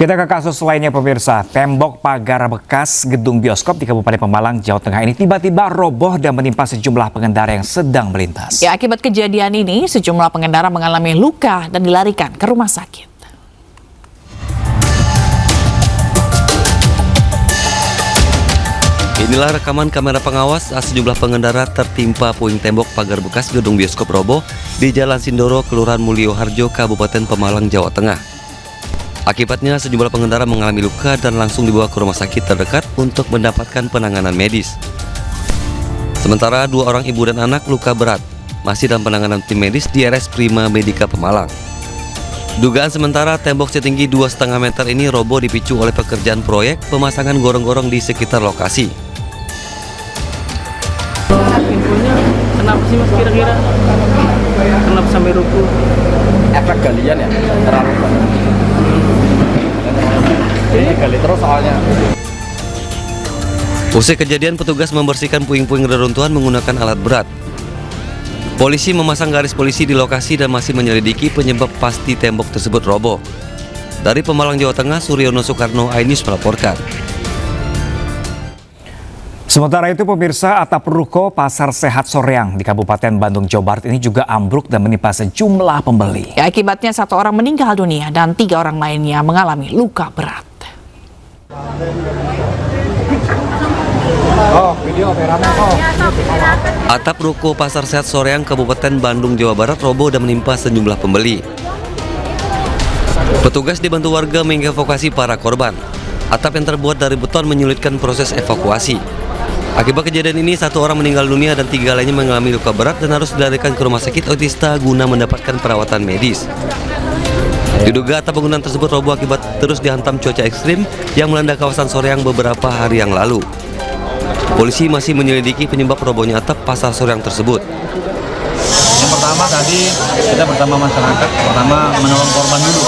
Kita ke kasus lainnya pemirsa, tembok pagar bekas gedung bioskop di Kabupaten Pemalang, Jawa Tengah ini tiba-tiba roboh dan menimpa sejumlah pengendara yang sedang melintas. Ya, akibat kejadian ini sejumlah pengendara mengalami luka dan dilarikan ke rumah sakit. Inilah rekaman kamera pengawas saat sejumlah pengendara tertimpa puing tembok pagar bekas gedung bioskop roboh di Jalan Sindoro, Kelurahan Mulyoharjo, Kabupaten Pemalang, Jawa Tengah. Akibatnya sejumlah pengendara mengalami luka dan langsung dibawa ke rumah sakit terdekat untuk mendapatkan penanganan medis. Sementara 2 orang ibu dan anak luka berat masih dalam penanganan tim medis di RS Prima Medika Pemalang. Dugaan sementara tembok setinggi 2,5 meter ini roboh dipicu oleh pekerjaan proyek pemasangan gorong-gorong di sekitar lokasi. Infonya kenapa sih mas kira-kira? Kenapa sampai rubuh? Efek galian ya, terlalu banyak. Ini gali terus soalnya. Usai kejadian, petugas membersihkan puing-puing reruntuhan menggunakan alat berat. Polisi memasang garis polisi di lokasi dan masih menyelidiki penyebab pasti tembok tersebut roboh. Dari Pemalang, Jawa Tengah, Suryono Soekarno, iNews melaporkan. Sementara itu pemirsa, atap ruko Pasar Sehat Soreang di Kabupaten Bandung, Jawa Barat ini juga ambruk dan menimpa sejumlah pembeli. Ya, akibatnya 1 orang meninggal dunia dan 3 orang lainnya mengalami luka berat. Atap ruko Pasar Sehat Soreang, Kabupaten Bandung, Jawa Barat roboh dan menimpa sejumlah pembeli. Petugas dibantu warga mengevakuasi para korban. Atap yang terbuat dari beton menyulitkan proses evakuasi. Akibat kejadian ini 1 orang meninggal dunia dan 3 lainnya mengalami luka berat dan harus dilarikan ke rumah sakit Otista guna mendapatkan perawatan medis. Diduga atap bangunan tersebut roboh akibat terus dihantam cuaca ekstrim yang melanda kawasan Soreang beberapa hari yang lalu. Polisi masih menyelidiki penyebab robohnya atap Pasar Soreang tersebut. Yang pertama tadi kita bersama masyarakat menolong korban dulu.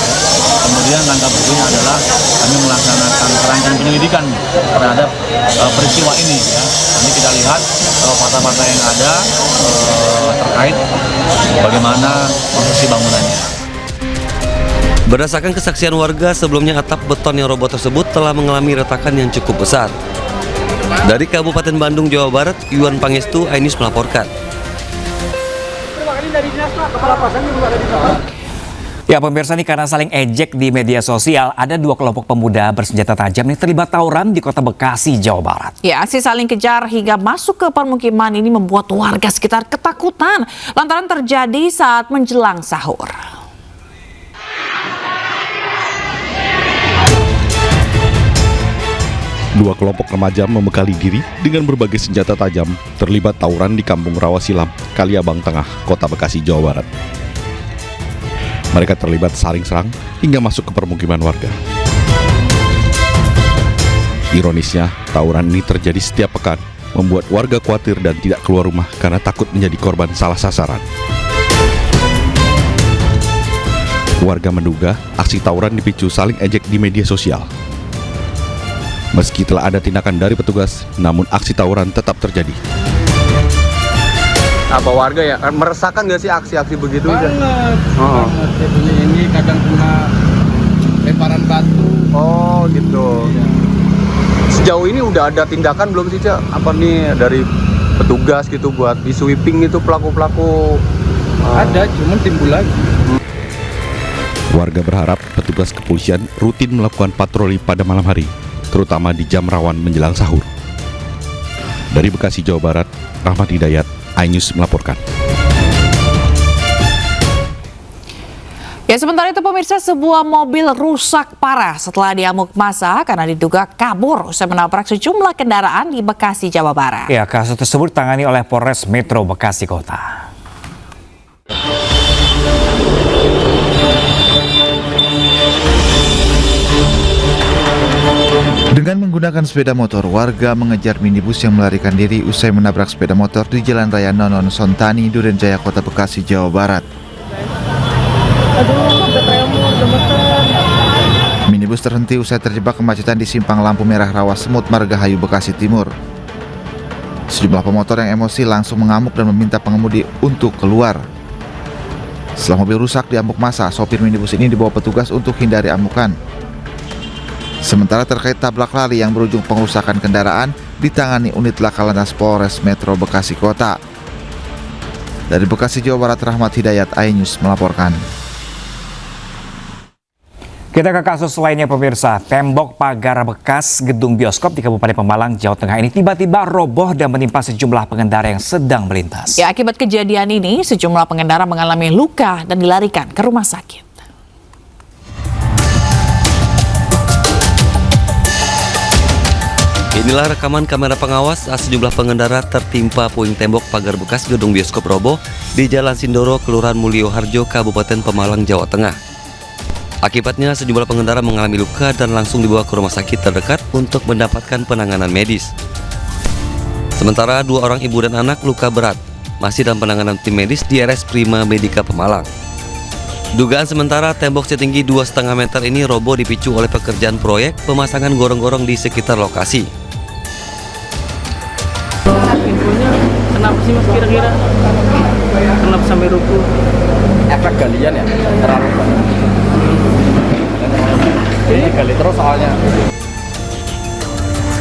Kemudian langkah berikutnya adalah kami melaksanakan rangkaian penyelidikan terhadap peristiwa ini. Ya. Nanti kita lihat fakta-fakta yang ada terkait bagaimana konstruksi bangunannya. Berdasarkan kesaksian warga, sebelumnya atap beton yang roboh tersebut telah mengalami retakan yang cukup besar. Dari Kabupaten Bandung, Jawa Barat, Yuan Pangestu, iNews melaporkan. Ya pemirsa, nih karena saling ejek di media sosial, ada 2 kelompok pemuda bersenjata tajam yang terlibat tawuran di Kota Bekasi, Jawa Barat. Ya, aksi saling kejar hingga masuk ke permukiman ini membuat warga sekitar ketakutan lantaran terjadi saat menjelang sahur. Dua kelompok remaja membekali diri dengan berbagai senjata tajam terlibat tawuran di Kampung Rawasilam, Kaliabang Tengah, Kota Bekasi, Jawa Barat. Mereka terlibat saling serang hingga masuk ke permukiman warga. Ironisnya, tawuran ini terjadi setiap pekan, membuat warga khawatir dan tidak keluar rumah karena takut menjadi korban salah sasaran. Warga menduga aksi tawuran dipicu saling ejek di media sosial. Meski telah ada tindakan dari petugas, namun aksi tawuran tetap terjadi. Apa warga ya? Meresahkan nggak sih aksi-aksi begitu? Banget. Ini kadang kena lemparan batu. Oh gitu. Sejauh ini udah ada tindakan belum sih, Cak? Apa nih dari petugas gitu buat di sweeping itu pelaku-pelaku? Ada, cuman timbul lagi. Warga berharap petugas kepolisian rutin melakukan patroli pada malam hari, terutama di jam rawan menjelang sahur. Dari Bekasi, Jawa Barat, Rahmat Hidayat, iNews melaporkan. Ya, sementara itu pemirsa, sebuah mobil rusak parah setelah diamuk massa karena diduga kabur usai menabrak sejumlah kendaraan di Bekasi, Jawa Barat. Ya, kasus tersebut ditangani oleh Polres Metro Bekasi Kota. Dengan menggunakan sepeda motor, warga mengejar minibus yang melarikan diri usai menabrak sepeda motor di Jalan Raya Nonon Sontani, Durenjaya, Kota Bekasi, Jawa Barat. Minibus terhenti usai terjebak kemacetan di simpang lampu merah Rawa Semut, Margahayu, Bekasi Timur. Sejumlah pemotor yang emosi langsung mengamuk dan meminta pengemudi untuk keluar. Setelah mobil rusak diamuk massa, sopir minibus ini dibawa petugas untuk hindari amukan. Sementara terkait tabrak lari yang berujung pengerusakan kendaraan ditangani unit Lakalantas Polres Metro Bekasi Kota. Dari Bekasi, Jawa Barat, Rahmat Hidayat, iNews melaporkan. Kita ke kasus lainnya pemirsa, tembok pagar bekas gedung bioskop di Kabupaten Pemalang, Jawa Tengah ini tiba-tiba roboh dan menimpa sejumlah pengendara yang sedang melintas. Ya, akibat kejadian ini sejumlah pengendara mengalami luka dan dilarikan ke rumah sakit. Inilah rekaman kamera pengawas saat sejumlah pengendara tertimpa puing tembok pagar bekas gedung bioskop roboh di Jalan Sindoro, Kelurahan Mulyoharjo, Kabupaten Pemalang, Jawa Tengah. Akibatnya sejumlah pengendara mengalami luka dan langsung dibawa ke rumah sakit terdekat untuk mendapatkan penanganan medis. Sementara 2 orang ibu dan anak luka berat masih dalam penanganan tim medis di RS Prima Medika Pemalang. Dugaan sementara tembok setinggi 2,5 meter ini roboh dipicu oleh pekerjaan proyek pemasangan gorong-gorong di sekitar lokasi. Infonya kenapa sih mas kira-kira? Kenapa sampai rubuh? Efek galian ya, terlalu banyak. Ini gali terus soalnya.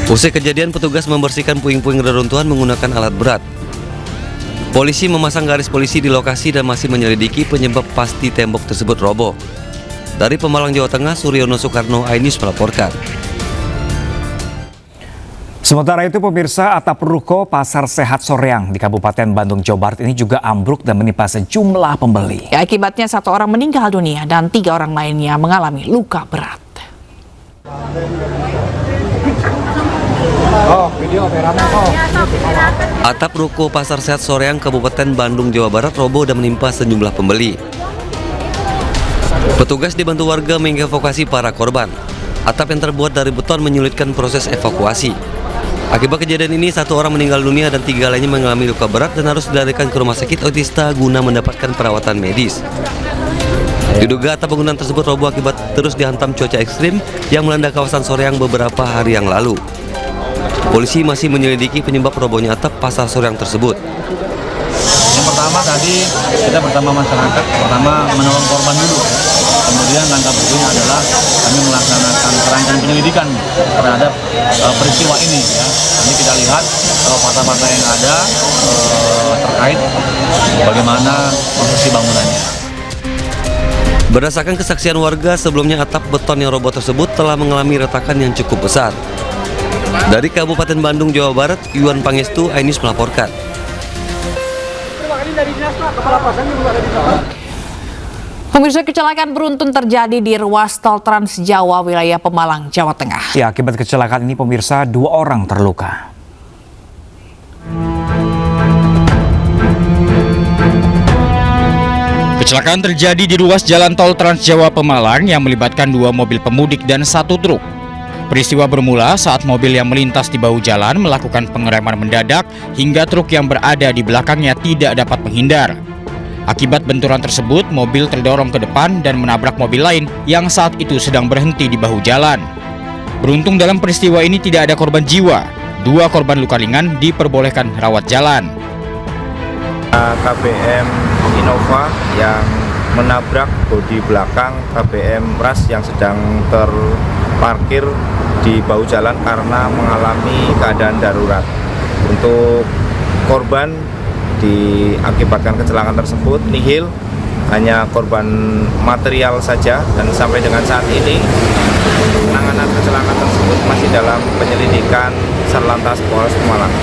Usai kejadian, petugas membersihkan puing-puing reruntuhan menggunakan alat berat. Polisi memasang garis polisi di lokasi dan masih menyelidiki penyebab pasti tembok tersebut roboh. Dari Pemalang, Jawa Tengah, Suryono Sukarno, iNews melaporkan. Sementara itu pemirsa, atap ruko Pasar Sehat Soreang di Kabupaten Bandung, Jawa Barat ini juga ambruk dan menimpa sejumlah pembeli. Ya, akibatnya 1 orang meninggal dunia dan 3 orang lainnya mengalami luka berat. Atap ruko Pasar Sehat Soreang, Kabupaten Bandung, Jawa Barat roboh dan menimpa sejumlah pembeli. Petugas dibantu warga mengevakuasi para korban. Atap yang terbuat dari beton menyulitkan proses evakuasi. Akibat kejadian ini 1 orang meninggal dunia dan 3 lainnya mengalami luka berat dan harus dilarikan ke rumah sakit Otista guna mendapatkan perawatan medis. Diduga atap bangunan tersebut roboh akibat terus dihantam cuaca ekstrim yang melanda kawasan Soreang beberapa hari yang lalu. Polisi masih menyelidiki penyebab robohnya atap Pasar Soreang tersebut. Yang pertama tadi kita bersama masyarakat, pertama menolong korban dulu. Kemudian langkah berikutnya adalah kami melaksanakan rangkaian penyelidikan terhadap peristiwa ini. Ya. Nanti kita lihat fakta-fakta yang ada terkait bagaimana konstruksi bangunannya. Berdasarkan kesaksian warga, sebelumnya atap beton yang roboh tersebut telah mengalami retakan yang cukup besar. Dari Kabupaten Bandung, Jawa Barat, Yuan Pangestu, iNews melaporkan. Pemirsa, kecelakaan beruntun terjadi di ruas tol Trans Jawa wilayah Pemalang, Jawa Tengah. Ya, akibat kecelakaan ini pemirsa 2 orang terluka. Kecelakaan terjadi di ruas jalan tol Trans Jawa Pemalang yang melibatkan 2 mobil pemudik dan 1 truk. Peristiwa bermula saat mobil yang melintas di bahu jalan melakukan pengereman mendadak hingga truk yang berada di belakangnya tidak dapat menghindar. Akibat benturan tersebut, mobil terdorong ke depan dan menabrak mobil lain yang saat itu sedang berhenti di bahu jalan. Beruntung dalam peristiwa ini tidak ada korban jiwa. 2 korban luka ringan diperbolehkan rawat jalan. KBM Innova yang menabrak bodi belakang KBM Ras yang sedang terparkir di bahu jalan karena mengalami keadaan darurat. Untuk korban diakibatkan kecelakaan tersebut nihil, hanya korban material saja, dan sampai dengan saat ini penanganan kecelakaan tersebut masih dalam penyelidikan Satlantas Polres Pemalang.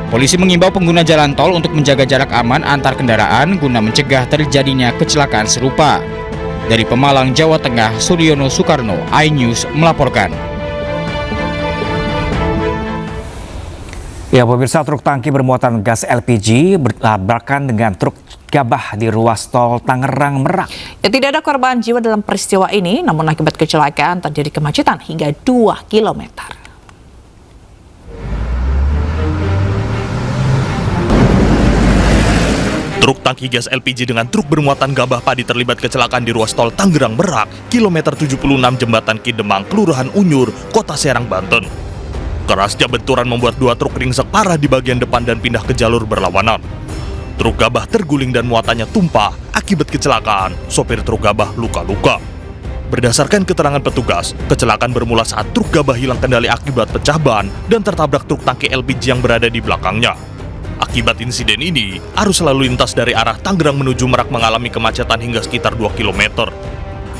Polisi mengimbau pengguna jalan tol untuk menjaga jarak aman antar kendaraan guna mencegah terjadinya kecelakaan serupa. Dari Pemalang, Jawa Tengah, Suryono Sukarno, iNews melaporkan. Ya pemirsa, truk tangki bermuatan gas LPG bertabrakan dengan truk gabah di ruas tol Tangerang Merak. Ya, tidak ada korban jiwa dalam peristiwa ini, namun akibat kecelakaan terjadi kemacetan hingga 2 km. Truk tangki gas LPG dengan truk bermuatan gabah padi terlibat kecelakaan di ruas tol Tangerang Merak, kilometer 76 Jembatan Kidemang, Kelurahan Unyur, Kota Serang, Banten. Kerasnya benturan membuat 2 truk ringsek parah di bagian depan dan pindah ke jalur berlawanan. Truk gabah terguling dan muatannya tumpah. Akibat kecelakaan, sopir truk gabah luka-luka. Berdasarkan keterangan petugas, kecelakaan bermula saat truk gabah hilang kendali akibat pecah ban dan tertabrak truk tangki LPG yang berada di belakangnya. Akibat insiden ini, arus lalu lintas dari arah Tangerang menuju Merak mengalami kemacetan hingga sekitar 2 km.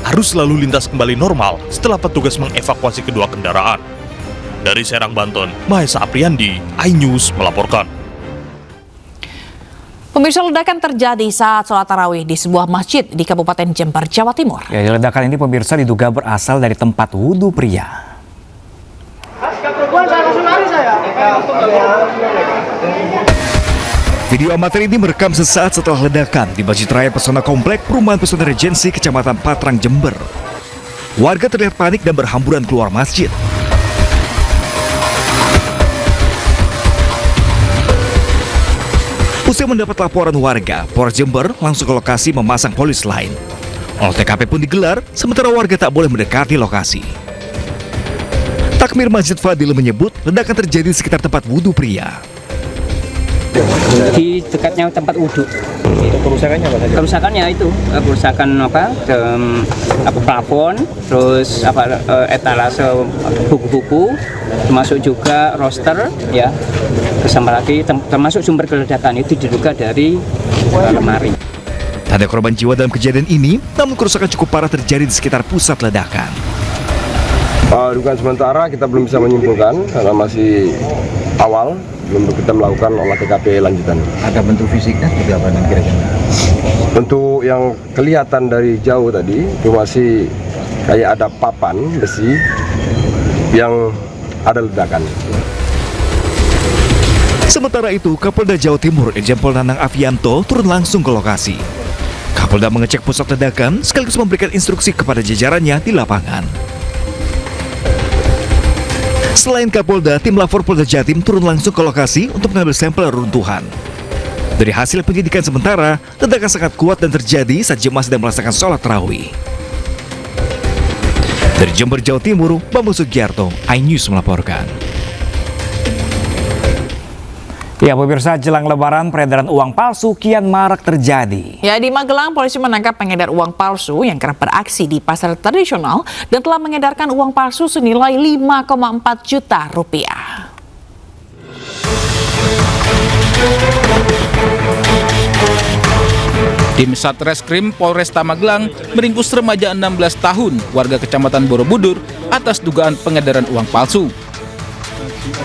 Arus lalu lintas kembali normal setelah petugas mengevakuasi kedua kendaraan. Dari Serang, Banten, Mahesa Apriandi, iNews melaporkan. Pemirsa, ledakan terjadi saat sholat tarawih di sebuah masjid di Kabupaten Jember, Jawa Timur. Ya, ledakan ini pemirsa diduga berasal dari tempat wudhu pria. Video amatir ini merekam sesaat setelah ledakan di Masjid Raya Pesona Komplek Perumahan Pesona Regensi, Kecamatan Patrang, Jember. Warga terlihat panik dan berhamburan keluar masjid. Usai mendapat laporan warga, Polres Jember langsung ke lokasi memasang polis lain. Olah TKP pun digelar, sementara warga tak boleh mendekati lokasi. Takmir Masjid Fadil menyebut ledakan terjadi di sekitar tempat wudhu pria. Di dekatnya tempat wudhu. Kerusakannya apa saja? Kerusakannya itu kerusakan plafon, terus etalase buku-buku, termasuk juga roster, ya. Bersama lagi termasuk sumber keledakan itu diduga dari lemari. Tak ada korban jiwa dalam kejadian ini, namun kerusakan cukup parah terjadi di sekitar pusat ledakan. Dugaan sementara kita belum bisa menyimpulkan karena masih awal, belum kita melakukan olah TKP lanjutan. Ada bentuk fisiknya seperti apa nih kira-kira? Bentuk yang kelihatan dari jauh tadi itu masih kayak ada papan besi yang ada ledakan. Sementara itu, Kapolda Jawa Timur Irjen Pol Nanang Afianto turun langsung ke lokasi. Kapolda mengecek pusat ledakan sekaligus memberikan instruksi kepada jajarannya di lapangan. Selain Kapolda, tim Lapor Polda Jatim turun langsung ke lokasi untuk mengambil sampel reruntuhan. Dari hasil penyidikan sementara, ledakan sangat kuat dan terjadi saat jemaah sedang melaksanakan sholat tarawih. Dari Jember, Jawa Timur, Bambang Sugiarto, iNews melaporkan. Ya, pemirsa, jelang Lebaran peredaran uang palsu kian marak terjadi. Ya, di Magelang polisi menangkap pengedar uang palsu yang kerap beraksi di pasar tradisional dan telah mengedarkan uang palsu senilai 5,4 juta rupiah. Tim Satreskrim Polresta Magelang meringkus remaja 16 tahun warga Kecamatan Borobudur atas dugaan pengedaran uang palsu.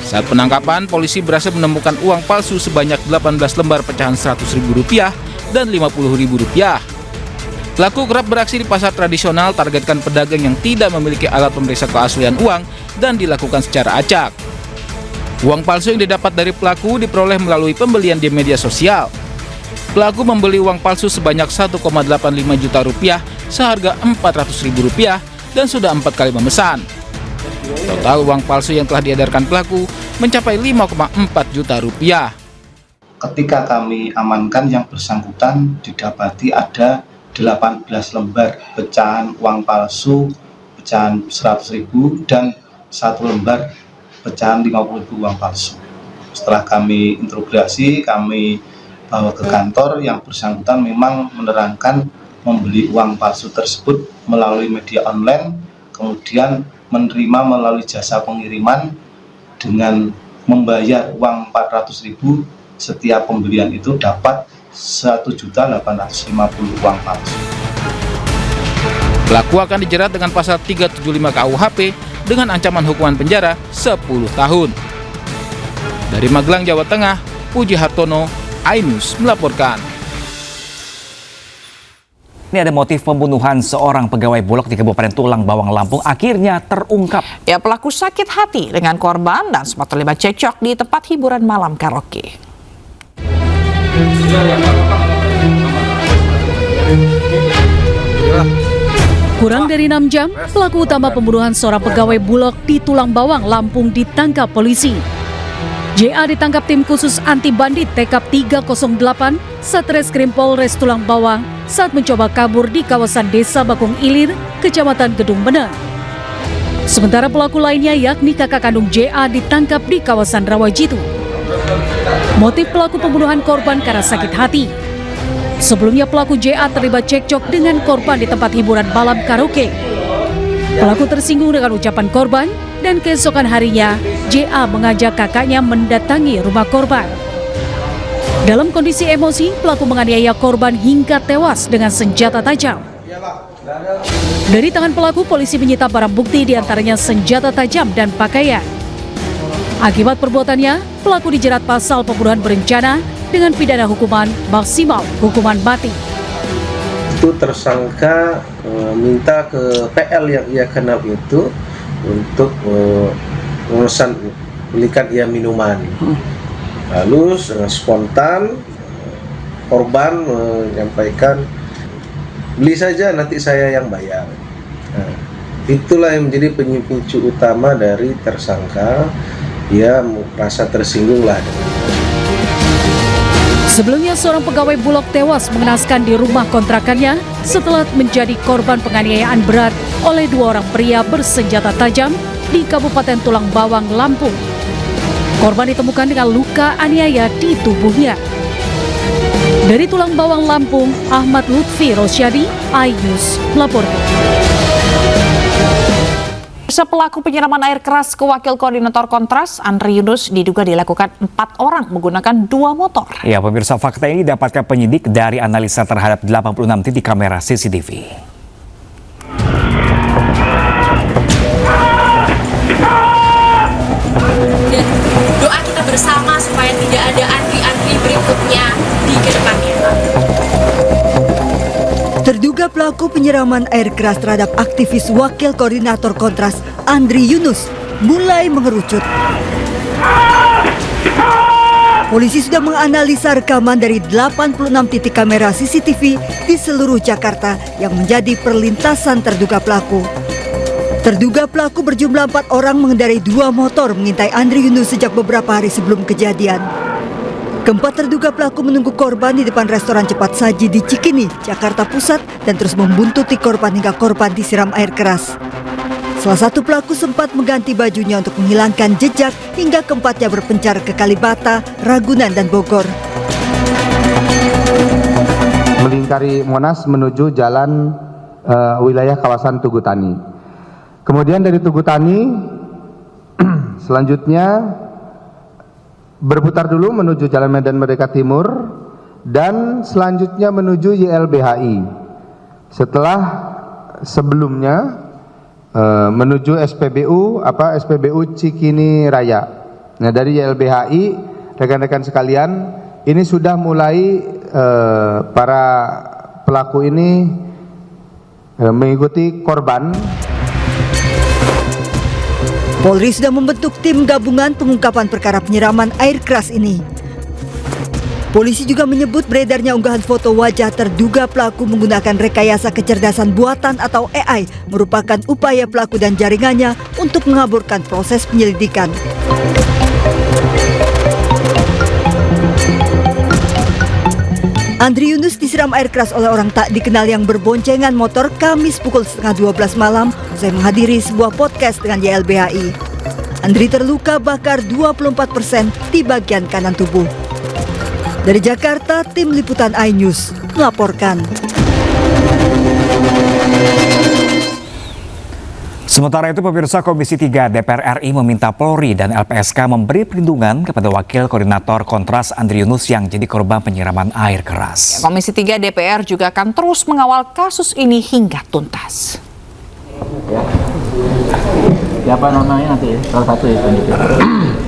Saat penangkapan, polisi berhasil menemukan uang palsu sebanyak 18 lembar pecahan Rp100.000 dan Rp50.000. Pelaku kerap beraksi di pasar tradisional, targetkan pedagang yang tidak memiliki alat pemeriksa keaslian uang dan dilakukan secara acak. Uang palsu yang didapat dari pelaku diperoleh melalui pembelian di media sosial. Pelaku membeli uang palsu sebanyak Rp1,85 juta seharga Rp400.000 dan sudah 4 kali memesan. Total uang palsu yang telah diedarkan pelaku mencapai Rp5,4 juta. Ketika kami amankan, yang bersangkutan didapati ada 18 lembar pecahan uang palsu, pecahan Rp100.000 dan 1 lembar pecahan Rp50.000 uang palsu. Setelah kami interogasi, kami bawa ke kantor. Yang bersangkutan memang menerangkan membeli uang palsu tersebut melalui media online, kemudian menerima melalui jasa pengiriman dengan membayar uang Rp400.000. Setiap pembelian itu dapat Rp1.850.000 uang palsu. Pelaku akan dijerat dengan pasal 375 KUHP dengan ancaman hukuman penjara 10 tahun. Dari Magelang, Jawa Tengah, Puji Hartono, iNews melaporkan. Ini ada motif pembunuhan seorang pegawai Bulog di Kabupaten Tulang Bawang, Lampung akhirnya terungkap. Ya, pelaku sakit hati dengan korban dan sempat terlibat cekcok di tempat hiburan malam karaoke. Kurang dari 6 jam, pelaku utama pembunuhan seorang pegawai Bulog di Tulang Bawang, Lampung ditangkap polisi. JA ditangkap tim khusus anti bandit TK 308 Satreskrim Polres Tulang Bawang saat mencoba kabur di kawasan Desa Bakung Ilir, Kecamatan Gedung Beneng. Sementara pelaku lainnya yakni kakak kandung JA ditangkap di kawasan Rawajitu. Motif pelaku pembunuhan korban karena sakit hati. Sebelumnya pelaku JA terlibat cekcok dengan korban di tempat hiburan malam karaoke. Pelaku tersinggung dengan ucapan korban dan keesokan harinya JA mengajak kakaknya mendatangi rumah korban. Dalam kondisi emosi, pelaku menganiaya korban hingga tewas dengan senjata tajam. Dari tangan pelaku, polisi menyita barang bukti diantaranya senjata tajam dan pakaian. Akibat perbuatannya, pelaku dijerat pasal pembunuhan berencana dengan pidana hukuman maksimal hukuman mati. Itu tersangka minta ke PL yang ia kenal itu untuk belikan ia minuman. Lalu dengan spontan korban menyampaikan, beli saja nanti saya yang bayar. Nah, itulah yang menjadi pemicu utama dari tersangka. Dia merasa tersinggung lah. Sebelumnya seorang pegawai Bulog tewas mengenaskan di rumah kontrakannya setelah menjadi korban penganiayaan berat oleh 2 orang pria bersenjata tajam di Kabupaten Tulang Bawang, Lampung. Korban ditemukan dengan luka aniaya di tubuhnya. Dari Tulang Bawang, Lampung, Ahmad Lutfi Rosyadi, iNews melaporkan. Pelaku penyiraman air keras ke Wakil Koordinator Kontras, Andri Yunus, diduga dilakukan 4 orang menggunakan 2 motor. Ya, pemirsa, fakta ini didapatkan penyidik dari analisa terhadap 86 titik kamera CCTV. Dan doa kita bersama supaya tidak ada antri-antri berikutnya di kedepannya. Terduga pelaku penyiraman air keras terhadap aktivis Wakil Koordinator Kontras, Andri Yunus, mulai mengerucut. Polisi sudah menganalisa rekaman dari 86 titik kamera CCTV di seluruh Jakarta yang menjadi perlintasan terduga pelaku. Terduga pelaku berjumlah 4 orang mengendarai 2 motor mengintai Andri Yunus sejak beberapa hari sebelum kejadian. Keempat terduga pelaku menunggu korban di depan restoran cepat saji di Cikini, Jakarta Pusat, dan terus membuntuti korban hingga korban disiram air keras. Salah satu pelaku sempat mengganti bajunya untuk menghilangkan jejak hingga keempatnya berpencar ke Kalibata, Ragunan, dan Bogor. Melingkari Monas menuju jalan wilayah kawasan Tugu Tani. Kemudian dari Tugu Tani, selanjutnya berputar dulu menuju Jalan Medan Merdeka Timur dan selanjutnya menuju YLBHI. Setelah sebelumnya menuju SPBU Cikini Raya. Nah, dari YLBHI, rekan-rekan sekalian, ini sudah mulai para pelaku ini mengikuti korban. Polri sudah membentuk tim gabungan pengungkapan perkara penyiraman air keras ini. Polisi juga menyebut beredarnya unggahan foto wajah terduga pelaku menggunakan rekayasa kecerdasan buatan atau AI merupakan upaya pelaku dan jaringannya untuk mengaburkan proses penyelidikan. Andri Yunus disiram air keras oleh orang tak dikenal yang berboncengan motor Kamis pukul 11:30 malam usai menghadiri sebuah podcast dengan YLBHI. Andri terluka bakar 24% di bagian kanan tubuh. Dari Jakarta, tim liputan iNews melaporkan. Sementara itu, pemirsa, Komisi 3 DPR RI meminta Polri dan LPSK memberi perlindungan kepada Wakil Koordinator Kontras Andri Yunus yang jadi korban penyiraman air keras. Komisi 3 DPR juga akan terus mengawal kasus ini hingga tuntas. Siapa namanya nanti ya? Salah satu ya.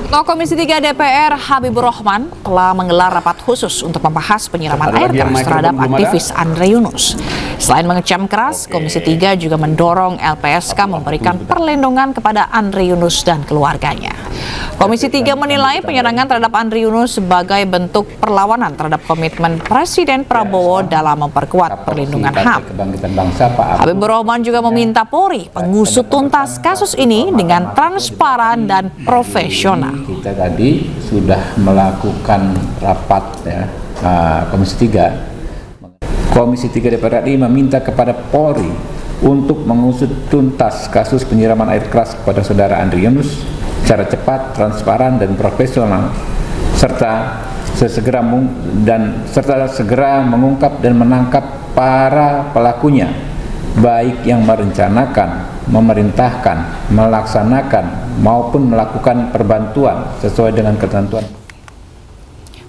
Ketua Komisi 3 DPR Habibur Rahman telah menggelar rapat khusus untuk membahas penyiraman air keras terhadap aktivis Andri Yunus. Selain mengecam keras, Komisi 3 juga mendorong LPSK memberikan perlindungan kepada Andri Yunus dan keluarganya. Komisi 3 menilai penyerangan terhadap Andri Yunus sebagai bentuk perlawanan terhadap komitmen Presiden Prabowo dalam memperkuat perlindungan HAM. Habibur Rahman juga meminta Polri mengusut tuntas kasus ini dengan transparan dan profesional. Kita tadi sudah melakukan rapat ya, Komisi 3. Komisi 3 DPR RI meminta kepada Polri untuk mengusut tuntas kasus penyiraman air keras kepada saudara Andri Yunus secara cepat, transparan, dan profesional, serta segera mengungkap dan menangkap para pelakunya baik yang merencanakan, memerintahkan, melaksanakan maupun melakukan perbantuan sesuai dengan ketentuan.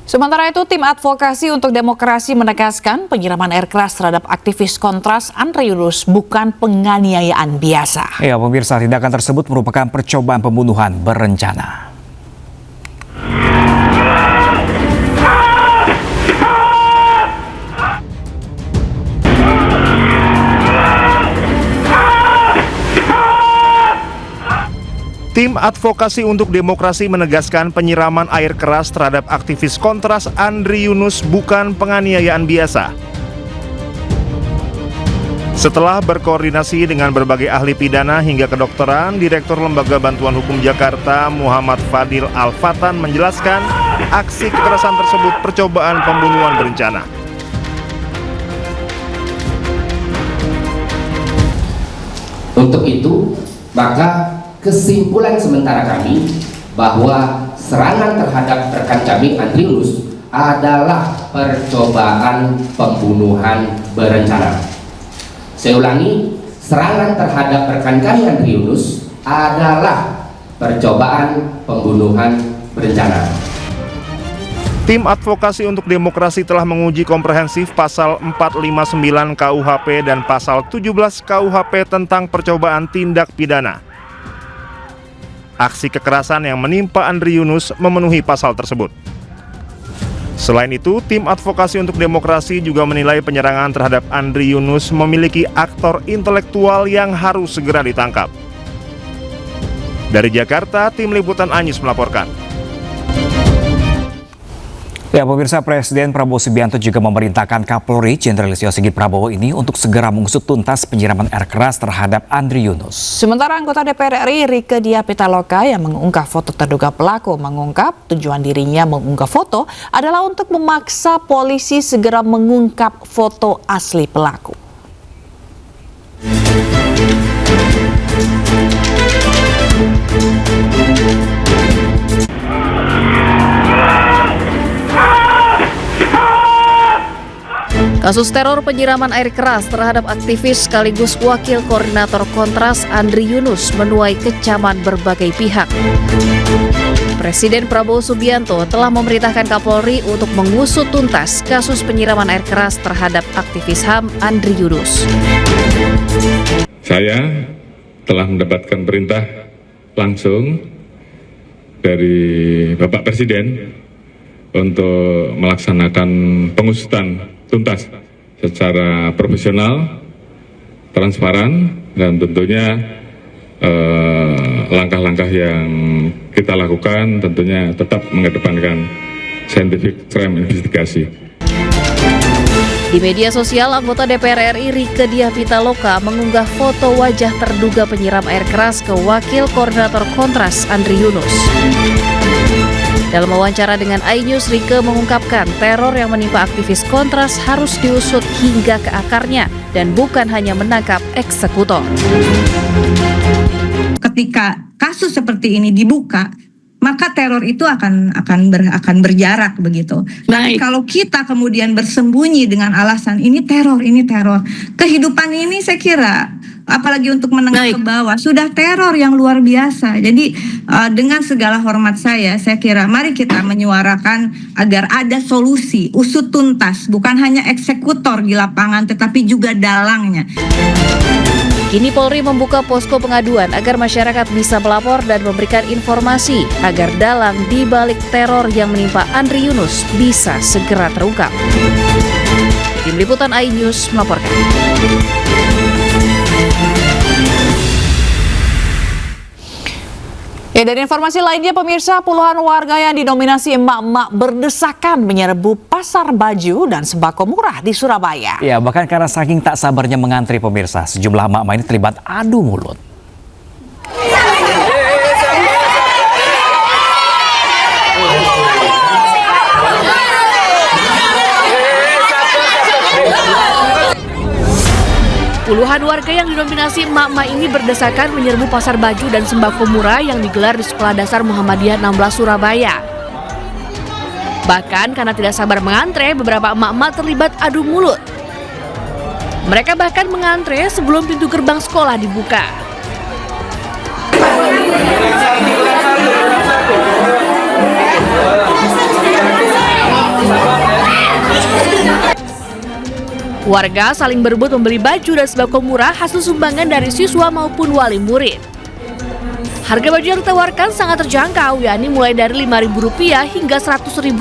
Sementara itu, tim advokasi untuk demokrasi menegaskan penyiraman air keras terhadap aktivis Kontras Andre Yunus bukan penganiayaan biasa. Ya, pemirsa, tindakan tersebut merupakan percobaan pembunuhan berencana. Tim Advokasi untuk Demokrasi menegaskan penyiraman air keras terhadap aktivis Kontras Andre Yunus bukan penganiayaan biasa. Setelah berkoordinasi dengan berbagai ahli pidana hingga kedokteran, Direktur Lembaga Bantuan Hukum Jakarta Muhammad Fadil Al-Fatan menjelaskan aksi kekerasan tersebut percobaan pembunuhan berencana. Untuk itu, maka kesimpulan sementara kami bahwa serangan terhadap rekan kami Andre Yunus adalah percobaan pembunuhan berencana. Saya ulangi, serangan terhadap rekan kami Andre Yunus adalah percobaan pembunuhan berencana. Tim Advokasi untuk Demokrasi telah menguji komprehensif pasal 459 KUHP dan pasal 17 KUHP tentang percobaan tindak pidana. Aksi kekerasan yang menimpa Andre Yunus memenuhi pasal tersebut. Selain itu, tim Advokasi untuk Demokrasi juga menilai penyerangan terhadap Andre Yunus memiliki aktor intelektual yang harus segera ditangkap. Dari Jakarta, tim liputan Anyus melaporkan. Ya, pemirsa, Presiden Prabowo Subianto juga memerintahkan Kapolri Jenderal Listio Sigit Prabowo ini untuk segera mengusut tuntas penyiraman air keras terhadap Andre Yunus. Sementara anggota DPR RI Rieke Diah Pitaloka yang mengunggah foto terduga pelaku mengungkap tujuan dirinya mengunggah foto adalah untuk memaksa polisi segera mengungkap foto asli pelaku. Kasus teror penyiraman air keras terhadap aktivis sekaligus wakil koordinator Kontras Andre Yunus menuai kecaman berbagai pihak. Presiden Prabowo Subianto telah memerintahkan Kapolri untuk mengusut tuntas kasus penyiraman air keras terhadap aktivis HAM Andre Yunus. Saya telah mendapatkan perintah langsung dari Bapak Presiden untuk melaksanakan pengusutan tuntas secara profesional, transparan, dan tentunya langkah-langkah yang kita lakukan tentunya tetap mengedepankan scientific crime investigasi. Di media sosial, anggota DPR RI Rieke Diah Pitaloka mengunggah foto wajah terduga penyiram air keras ke wakil koordinator Kontras Andre Yunus. Dalam wawancara dengan iNews, Rieke mengungkapkan teror yang menimpa aktivis Kontras harus diusut hingga ke akarnya dan bukan hanya menangkap eksekutor. Ketika kasus seperti ini dibuka, maka teror itu akan berjarak begitu. Nah, kalau kita kemudian bersembunyi dengan alasan ini teror, kehidupan ini saya kira apalagi untuk menengah ke bawah sudah teror yang luar biasa. Jadi dengan segala hormat saya kira mari kita menyuarakan agar ada solusi, usut tuntas, bukan hanya eksekutor di lapangan tetapi juga dalangnya. Kini Polri membuka posko pengaduan agar masyarakat bisa melapor dan memberikan informasi agar dalang di balik teror yang menimpa Andre Yunus bisa segera terungkap. Tim Liputan iNews melaporkan. Ya, dan informasi lainnya pemirsa, puluhan warga yang didominasi emak-emak berdesakan menyerbu pasar baju dan sembako murah di Surabaya. Ya, bahkan karena saking tak sabarnya mengantri pemirsa, sejumlah emak-emak ini terlibat adu mulut. Puluhan warga yang didominasi emak-emak ini berdesakan menyerbu pasar baju dan sembako murah yang digelar di Sekolah Dasar Muhammadiyah 16 Surabaya. Bahkan karena tidak sabar mengantre, beberapa emak-emak terlibat adu mulut. Mereka bahkan mengantre sebelum pintu gerbang sekolah dibuka. Warga saling berebut membeli baju dan sembako murah hasil sumbangan dari siswa maupun wali murid. Harga baju yang ditawarkan sangat terjangkau, yakni mulai dari Rp5.000 hingga Rp100.000.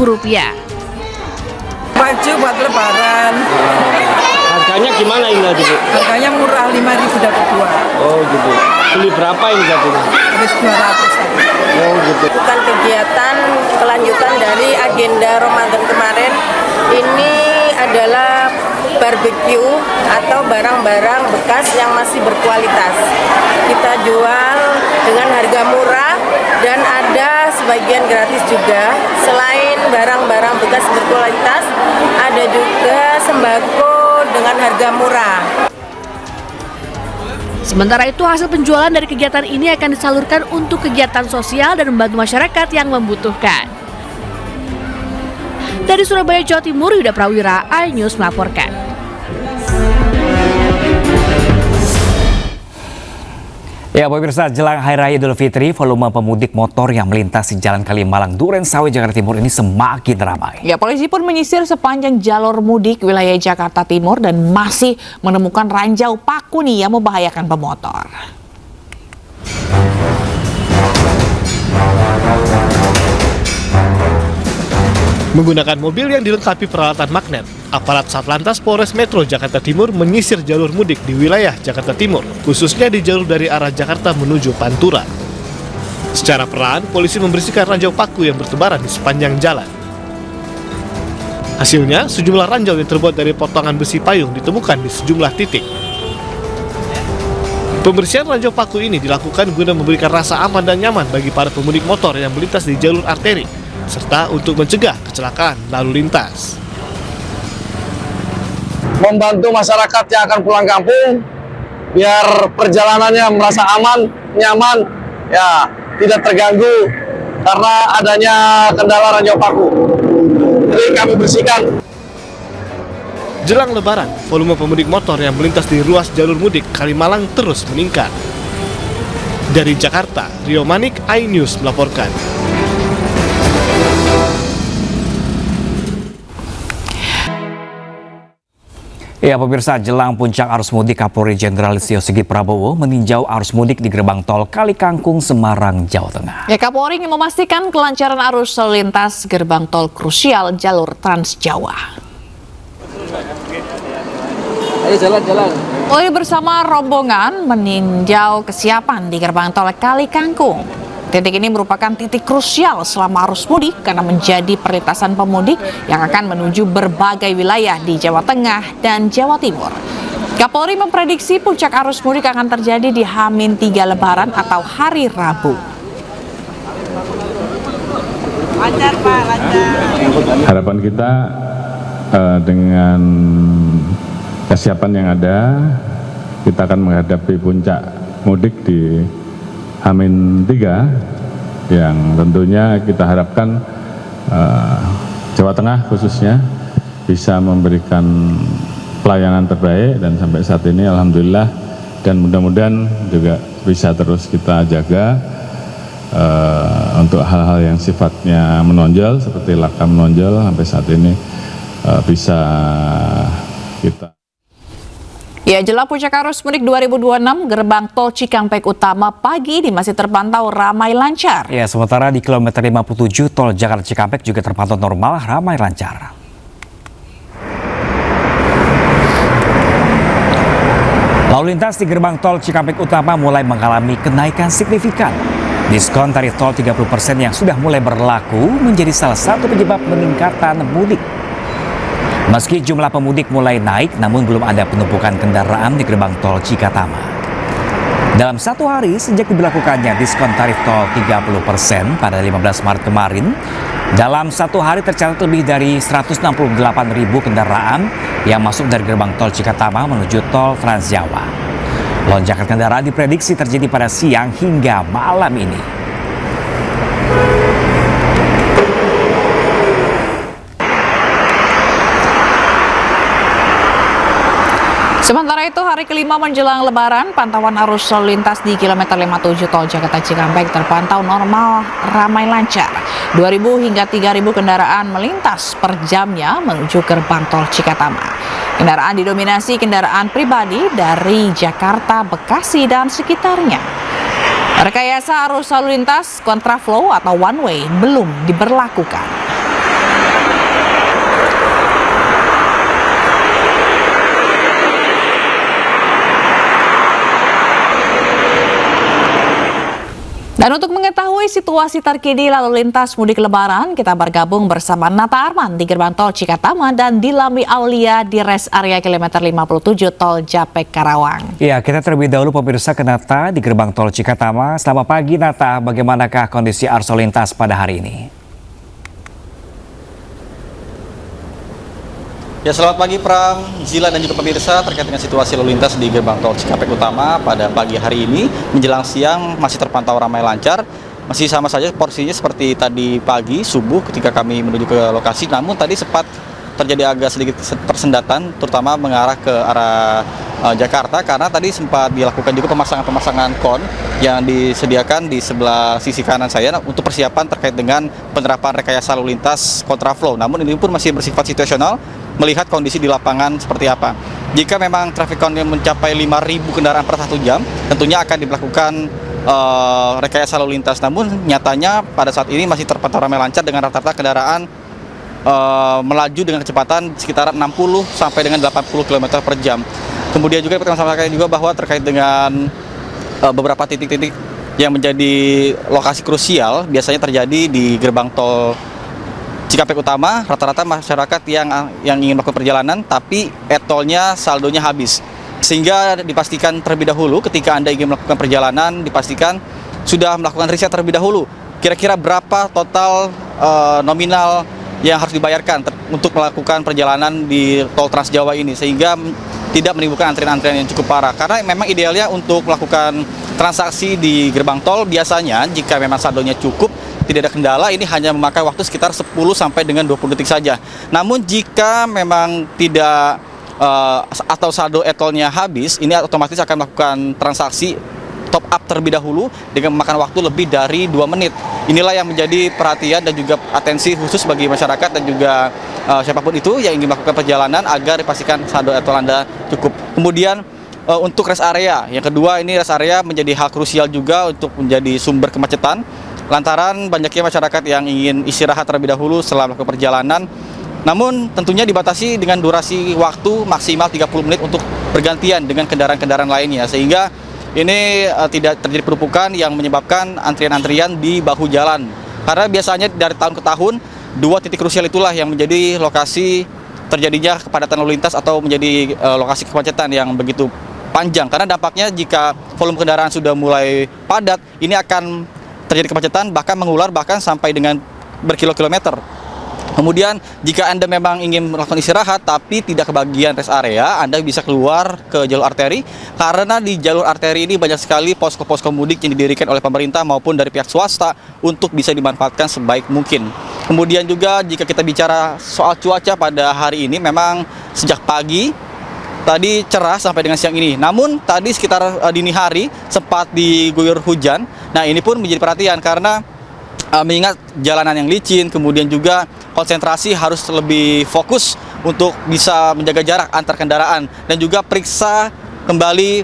Baju buat lebaran. Harganya gimana ini tadi, Bu? Harganya murah, Rp5.000 dapat 2. Oh gitu. Beli berapa ini tadi? Habis 200. Oh gitu. Bukan kegiatan kelanjutan dari agenda Ramadan kemarin. Ini adalah barbecue atau barang-barang bekas yang masih berkualitas. Kita jual dengan harga murah dan ada sebagian gratis juga. Selain barang-barang bekas berkualitas, ada juga sembako dengan harga murah. Sementara itu, hasil penjualan dari kegiatan ini akan disalurkan untuk kegiatan sosial dan membantu masyarakat yang membutuhkan. Dari Surabaya, Jawa Timur, Yuda Prawira, iNews melaporkan. Ya pemirsa, jelang Hari Raya Idul Fitri, volume pemudik motor yang melintasi Jalan Kalimalang, Durensawi, Jakarta Timur ini semakin ramai. Ya, polisi pun menyisir sepanjang jalur mudik wilayah Jakarta Timur dan masih menemukan ranjau paku nih yang membahayakan pemotor. Menggunakan mobil yang dilengkapi peralatan magnet, aparat Satlantas Polres Metro Jakarta Timur menyisir jalur mudik di wilayah Jakarta Timur, khususnya di jalur dari arah Jakarta menuju Pantura. Secara perlahan, polisi membersihkan ranjau paku yang bertebaran di sepanjang jalan. Hasilnya, sejumlah ranjau yang terbuat dari potongan besi payung ditemukan di sejumlah titik. Pembersihan ranjau paku ini dilakukan guna memberikan rasa aman dan nyaman bagi para pemudik motor yang melintas di jalur arteri, serta untuk mencegah kecelakaan lalu lintas. Membantu masyarakat yang akan pulang kampung biar perjalanannya merasa aman, nyaman, ya tidak terganggu karena adanya kendala ranjau paku. Jadi kami bersihkan. Jelang Lebaran, volume pemudik motor yang melintas di ruas jalur mudik Kalimalang terus meningkat. Dari Jakarta, Rio Manik, iNews melaporkan. Ya pemirsa, jelang puncak arus mudik, Kapolri Jenderal Listio Sigit Prabowo meninjau arus mudik di gerbang tol Kali Kangkung, Semarang, Jawa Tengah. Ya, Kapolri ingin memastikan kelancaran arus lalu lintas gerbang tol krusial jalur Trans Jawa. Ayo jalan-jalan. Polri bersama rombongan meninjau kesiapan di gerbang tol Kali Kangkung. Titik ini merupakan titik krusial selama arus mudik karena menjadi perlintasan pemudik yang akan menuju berbagai wilayah di Jawa Tengah dan Jawa Timur. Kapolri memprediksi puncak arus mudik akan terjadi di H-3 Lebaran atau hari Rabu. Lancar Pak, lancar. Harapan kita dengan kesiapan yang ada, kita akan menghadapi puncak mudik di H-3 yang tentunya kita harapkan Jawa Tengah khususnya bisa memberikan pelayanan terbaik, dan sampai saat ini alhamdulillah, dan mudah-mudahan juga bisa terus kita jaga untuk hal-hal yang sifatnya menonjol seperti laka menonjol sampai saat ini bisa kita. Ya, jelang puncak arus mudik 2026, gerbang tol Cikampek Utama pagi ini masih terpantau ramai lancar. Ya, sementara di kilometer 57 tol Jakarta Cikampek juga terpantau normal, ramai lancar. Lalu lintas di gerbang tol Cikampek Utama mulai mengalami kenaikan signifikan. Diskon tarif tol 30% yang sudah mulai berlaku menjadi salah satu penyebab peningkatan mudik. Meski jumlah pemudik mulai naik, namun belum ada penumpukan kendaraan di gerbang tol Cikatama. Dalam satu hari sejak diberlakukannya diskon tarif tol 30% pada 15 Maret kemarin, dalam satu hari tercatat lebih dari 168.000 kendaraan yang masuk dari gerbang tol Cikatama menuju tol Trans Jawa. Lonjakan kendaraan diprediksi terjadi pada siang hingga malam ini. Sementara itu, hari kelima menjelang Lebaran, pantauan arus lalu lintas di kilometer 57 Tol Jakarta Cikampek terpantau normal, ramai lancar. 2.000 hingga 3.000 kendaraan melintas per jamnya menuju gerbang Tol Cikatama. Kendaraan didominasi kendaraan pribadi dari Jakarta, Bekasi, dan sekitarnya. Rekayasa arus lalu lintas kontraflow atau one way belum diberlakukan. Dan untuk mengetahui situasi terkini lalu lintas mudik Lebaran, kita bergabung bersama Nata Arman di gerbang Tol Cikatama dan Dilami Aulia di rest area kilometer 57 Tol Japek Karawang. Ya, kita terlebih dahulu pemirsa ke Nata di gerbang Tol Cikatama. Selamat pagi Nata, bagaimanakah kondisi arus lalu lintas pada hari ini? Ya, selamat pagi Pram, Zila dan juga pemirsa. Terkait dengan situasi lalu lintas di gerbang tol Cikampek Utama pada pagi hari ini menjelang siang masih terpantau ramai lancar. Masih sama saja porsinya seperti tadi pagi subuh ketika kami menuju ke lokasi, namun tadi sempat terjadi agak sedikit persendatan terutama mengarah ke arah Jakarta karena tadi sempat dilakukan juga pemasangan kon yang disediakan di sebelah sisi kanan saya untuk persiapan terkait dengan penerapan rekayasa lalu lintas kontraflow. Namun ini pun masih bersifat situasional melihat kondisi di lapangan seperti apa. Jika memang traffic count yang mencapai 5.000 kendaraan per 1 jam, tentunya akan dilakukan rekayasa lalu lintas. Namun nyatanya pada saat ini masih terpantau ramai lancar dengan rata-rata kendaraan melaju dengan kecepatan sekitar 60 sampai dengan 80 km per jam. Kemudian juga kita sampaikan juga bahwa terkait dengan beberapa titik-titik yang menjadi lokasi krusial biasanya terjadi di gerbang tol Cikampek Utama, rata-rata masyarakat yang ingin melakukan perjalanan tapi e-tolnya saldonya habis. Sehingga dipastikan terlebih dahulu ketika Anda ingin melakukan perjalanan, dipastikan sudah melakukan riset terlebih dahulu. Kira-kira berapa total nominal yang harus dibayarkan untuk melakukan perjalanan di tol Trans Jawa ini, sehingga tidak menimbulkan antrian-antrian yang cukup parah. Karena memang idealnya untuk melakukan transaksi di gerbang tol biasanya jika memang saldonya cukup, tidak ada kendala, ini hanya memakai waktu sekitar 10 sampai dengan 20 detik saja. Namun jika memang tidak atau saldo e-tolnya habis, ini otomatis akan melakukan transaksi top up terlebih dahulu dengan memakan waktu lebih dari 2 menit. Inilah yang menjadi perhatian dan juga atensi khusus bagi masyarakat dan juga siapapun itu yang ingin melakukan perjalanan agar dipastikan saldo e-tol Anda cukup. Kemudian untuk rest area, yang kedua ini rest area menjadi hal krusial juga untuk menjadi sumber kemacetan. Lantaran banyaknya masyarakat yang ingin istirahat terlebih dahulu setelah melakukan perjalanan. Namun tentunya dibatasi dengan durasi waktu maksimal 30 menit untuk bergantian dengan kendaraan-kendaraan lainnya. Sehingga ini tidak terjadi penumpukan yang menyebabkan antrian-antrian di bahu jalan. Karena biasanya dari tahun ke tahun, 2 titik krusial itulah yang menjadi lokasi terjadinya kepadatan lalu lintas atau menjadi lokasi kemacetan yang begitu panjang. Karena dampaknya jika volume kendaraan sudah mulai padat, ini akan terjadi kemacetan bahkan mengular bahkan sampai dengan berkilo-kilometer. Kemudian jika Anda memang ingin melakukan istirahat tapi tidak kebagian rest area, Anda bisa keluar ke jalur arteri karena di jalur arteri ini banyak sekali posko-posko mudik yang didirikan oleh pemerintah maupun dari pihak swasta untuk bisa dimanfaatkan sebaik mungkin. Kemudian juga jika kita bicara soal cuaca pada hari ini, memang sejak pagi tadi cerah sampai dengan siang ini. Namun tadi sekitar dini hari sempat diguyur hujan. Nah, ini pun menjadi perhatian karena mengingat jalanan yang licin, kemudian juga konsentrasi harus lebih fokus untuk bisa menjaga jarak antar kendaraan dan juga periksa kembali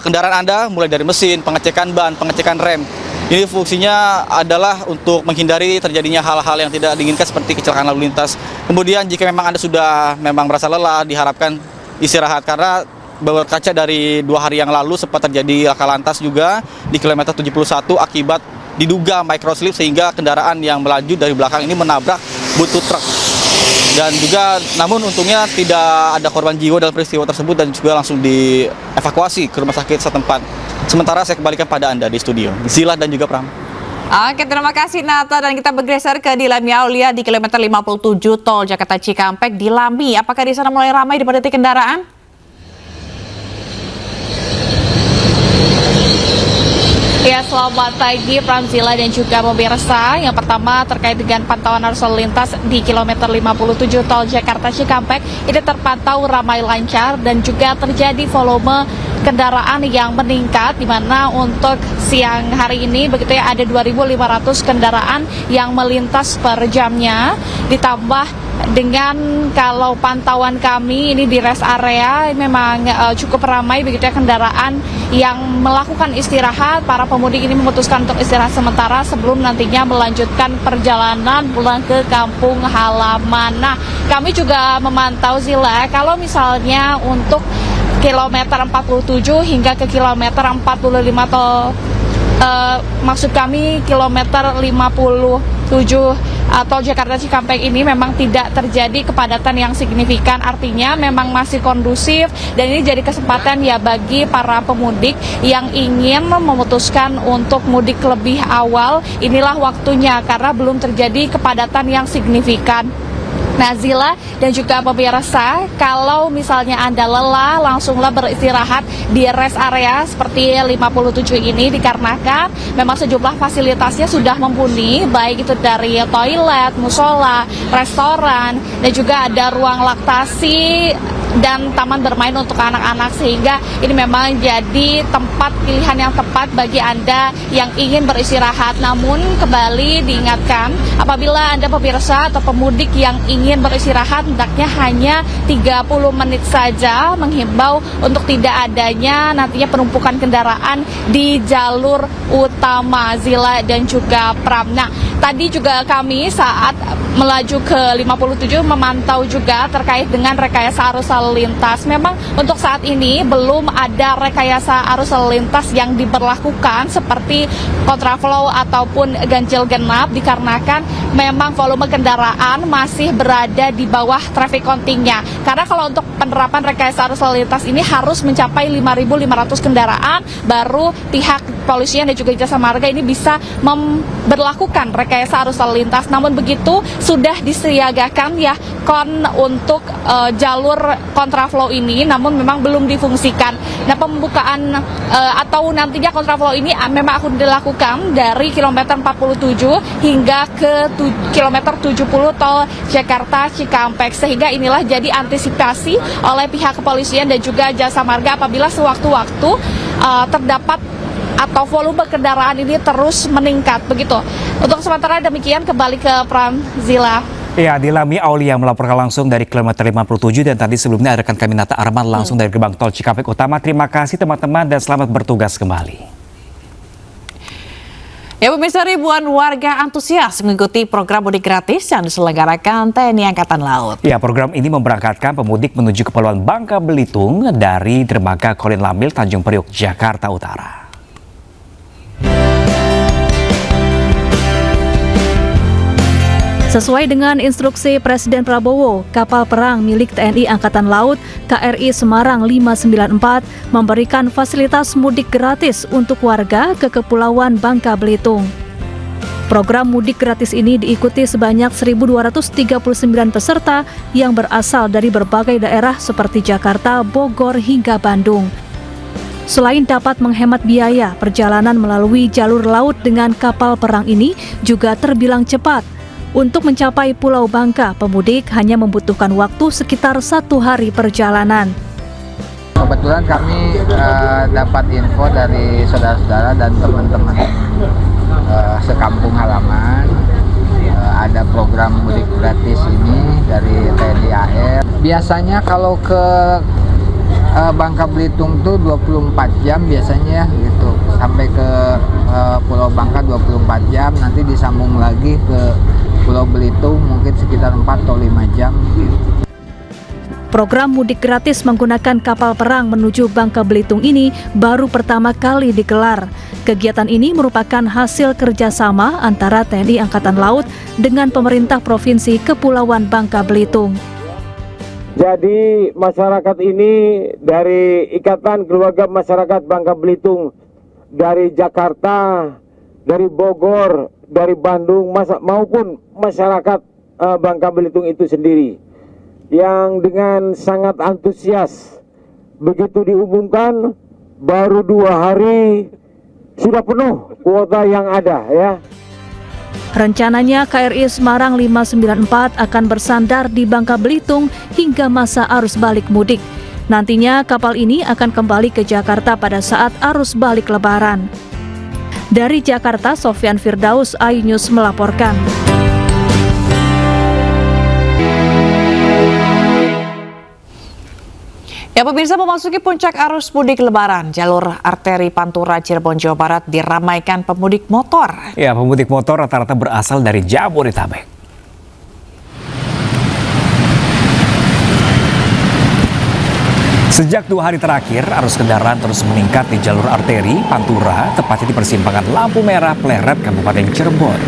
kendaraan Anda mulai dari mesin, pengecekan ban, pengecekan rem. Ini fungsinya adalah untuk menghindari terjadinya hal-hal yang tidak diinginkan seperti kecelakaan lalu lintas. Kemudian jika memang Anda sudah memang merasa lelah, diharapkan istirahat karena berkaca dari 2 hari yang lalu sempat terjadi laka lantas juga di kilometer 71 akibat diduga microslip sehingga kendaraan yang melaju dari belakang ini menabrak butut truk. Dan juga namun untungnya tidak ada korban jiwa dalam peristiwa tersebut dan juga langsung dievakuasi ke rumah sakit setempat. Sementara saya kembalikan pada Anda di studio. Zila dan juga Pram. Oke, terima kasih Nata, dan kita bergeser ke Dilami Aulia di kilometer 57 Tol Jakarta Cikampek. Dilami, apakah di sana mulai ramai dipadati kendaraan? Ya, selamat pagi Pramzila dan juga pemirsa. Yang pertama terkait dengan pantauan arus lalu lintas di kilometer 57 tol Jakarta Cikampek, ini terpantau ramai lancar dan juga terjadi volume kendaraan yang meningkat, di mana untuk siang hari ini begitu ya ada 2.500 kendaraan yang melintas per jamnya, ditambah dengan kalau pantauan kami ini di rest area memang cukup ramai begitu ya kendaraan yang melakukan istirahat. Para pemudik ini memutuskan untuk istirahat sementara sebelum nantinya melanjutkan perjalanan pulang ke kampung halaman. Nah, kami juga memantau Zila kalau misalnya untuk kilometer 47 hingga ke kilometer 45 tol maksud kami kilometer 57 tol Jakarta Cikampek ini memang tidak terjadi kepadatan yang signifikan, artinya memang masih kondusif dan ini jadi kesempatan ya bagi para pemudik yang ingin memutuskan untuk mudik lebih awal. Inilah waktunya karena belum terjadi kepadatan yang signifikan. Nazila dan juga pemirsa, kalau misalnya Anda lelah, langsunglah beristirahat di rest area seperti 57 ini dikarenakan memang sejumlah fasilitasnya sudah mumpuni, baik itu dari toilet, musola, restoran, dan juga ada ruang laktasi dan taman bermain untuk anak-anak, sehingga ini memang jadi tempat pilihan yang tepat bagi Anda yang ingin beristirahat. Namun kembali diingatkan, apabila Anda pemirsa atau pemudik yang ingin beristirahat hendaknya hanya 30 menit saja, menghimbau untuk tidak adanya nantinya penumpukan kendaraan di jalur utama Zila dan juga Pram. Nah, tadi juga kami saat melaju ke 57 memantau juga terkait dengan rekayasa arus lalu lintas. Memang untuk saat ini belum ada rekayasa arus lalu lintas yang diberlakukan seperti kontraflow ataupun ganjil genap, dikarenakan memang volume kendaraan masih berada di bawah traffic counting-nya. Karena kalau untuk penerapan rekayasa arus lalu lintas ini harus mencapai 5.500 kendaraan, baru pihak kepolisian dan juga jasa marga ini bisa memberlakukan rekayasa arus lalu lintas. Namun begitu sudah disiagakan ya kon untuk jalur kontraflow ini, namun memang belum difungsikan. Nah, pembukaan atau nantinya kontraflow ini memang akan dilakukan dari kilometer 47 hingga ke kilometer 70 tol Jakarta Cikampek, sehingga inilah jadi antisipasi oleh pihak kepolisian dan juga jasa marga apabila sewaktu-waktu terdapat atau volume kendaraan ini terus meningkat begitu. Untuk sementara demikian, kembali ke Pramzila. Ya, Dilami Aulia melaporkan langsung dari kilometer 57 dan tadi sebelumnya ada rekan kami Nata Arman langsung dari gerbang tol Cikampek Utama. Terima kasih teman-teman dan selamat bertugas kembali. Ya pemirsa, ribuan warga antusias mengikuti program mudik gratis yang diselenggarakan TNI Angkatan Laut. Ya, program ini memberangkatkan pemudik menuju Kepulauan Bangka Belitung dari dermaga Kolin Lambil, Tanjung Priok, Jakarta Utara. Sesuai dengan instruksi Presiden Prabowo, kapal perang milik TNI Angkatan Laut KRI Semarang 594 memberikan fasilitas mudik gratis untuk warga ke Kepulauan Bangka Belitung. Program mudik gratis ini diikuti sebanyak 1.239 peserta yang berasal dari berbagai daerah seperti Jakarta, Bogor, hingga Bandung. Selain dapat menghemat biaya, perjalanan melalui jalur laut dengan kapal perang ini juga terbilang cepat. Untuk mencapai Pulau Bangka, pemudik hanya membutuhkan waktu sekitar 1 hari perjalanan. Kebetulan kami dapat info dari saudara-saudara dan teman-teman sekampung halaman, ada program mudik gratis ini dari TNI AR. Biasanya kalau ke Bangka Belitung tuh 24 jam biasanya gitu, sampai ke Pulau Bangka 24 jam, nanti disambung lagi ke Pulau Belitung mungkin sekitar 4 atau 5 jam. Program mudik gratis menggunakan kapal perang menuju Bangka Belitung ini baru pertama kali digelar. Kegiatan ini merupakan hasil kerjasama antara TNI Angkatan Laut dengan pemerintah Provinsi Kepulauan Bangka Belitung. Jadi masyarakat ini dari Ikatan Keluarga Masyarakat Bangka Belitung, dari Jakarta, dari Bogor, dari Bandung, maupun masyarakat Bangka Belitung itu sendiri, yang dengan sangat antusias begitu diumumkan baru 2 hari sudah penuh kuota yang ada ya. Rencananya KRI Semarang 594 akan bersandar di Bangka Belitung hingga masa arus balik mudik. Nantinya kapal ini akan kembali ke Jakarta pada saat arus balik Lebaran. Dari Jakarta, Sofyan Firdaus, iNews melaporkan. Ya pemirsa, memasuki puncak arus mudik Lebaran, jalur arteri Pantura Cirebon Jawa Barat diramaikan pemudik motor. Ya, pemudik motor rata-rata berasal dari Jabodetabek. Sejak 2 hari terakhir, arus kendaraan terus meningkat di jalur arteri Pantura, tepatnya di persimpangan lampu merah Pleret, Kabupaten Cirebon.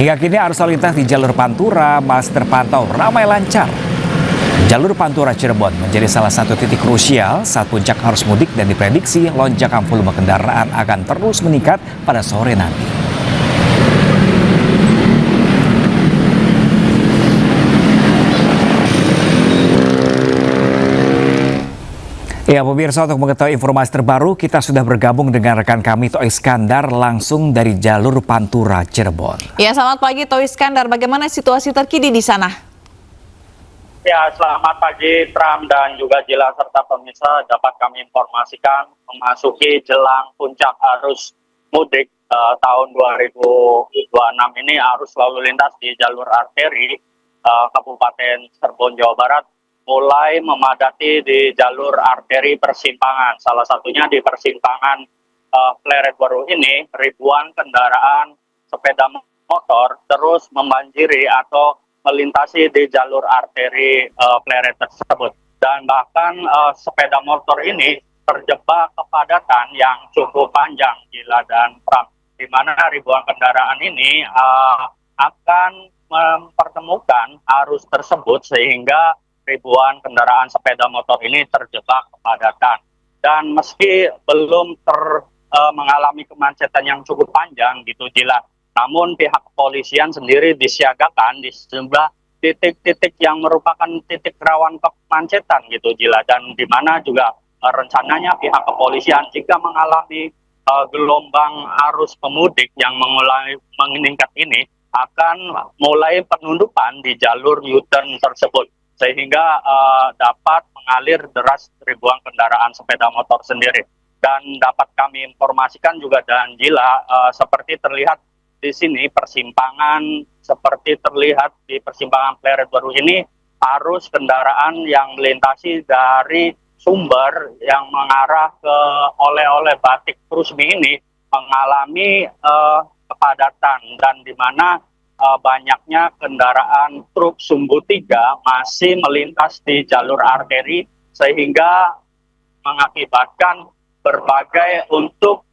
Hingga kini arus lalu lintas di jalur Pantura masih terpantau ramai lancar. Jalur Pantura Cirebon menjadi salah satu titik krusial saat puncak arus mudik dan diprediksi lonjakan volume kendaraan akan terus meningkat pada sore nanti. Ya pemirsa, untuk mengetahui informasi terbaru kita sudah bergabung dengan rekan kami Toh Iskandar langsung dari jalur Pantura Cirebon. Ya, selamat pagi Toh Iskandar, bagaimana situasi terkini di sana? Ya, selamat pagi Pram dan juga Jila serta pemirsa, dapat kami informasikan memasuki jelang puncak arus mudik tahun 2026 ini arus lalu lintas di jalur arteri Kabupaten Cirebon Jawa Barat mulai memadati di jalur arteri persimpangan. Salah satunya di persimpangan Pleret baru ini, ribuan kendaraan sepeda motor terus membanjiri atau melintasi di jalur arteri Pleret tersebut. Dan bahkan sepeda motor ini terjebak kepadatan yang cukup panjang, Gila dan Pram, di mana ribuan kendaraan ini akan mempertemukan arus tersebut sehingga ribuan kendaraan sepeda motor ini terjebak kepadatan. Dan meski belum mengalami kemacetan yang cukup panjang gitu, Gila, namun pihak kepolisian sendiri disiagakan di sejumlah titik-titik yang merupakan titik rawan kemacetan gitu, Jila, dan di mana juga rencananya pihak kepolisian jika mengalami gelombang arus pemudik yang mulai meningkat ini akan mulai penundukan di jalur U-turn tersebut sehingga dapat mengalir deras ribuan kendaraan sepeda motor sendiri. Dan dapat kami informasikan juga dan Jila, seperti terlihat di sini persimpangan seperti terlihat di persimpangan Pleret baru ini, arus kendaraan yang melintasi dari sumber yang mengarah ke oleh-oleh Batik Rusmi ini mengalami kepadatan, dan di mana banyaknya kendaraan truk Sumbu 3 masih melintas di jalur arteri sehingga mengakibatkan berbagai untuk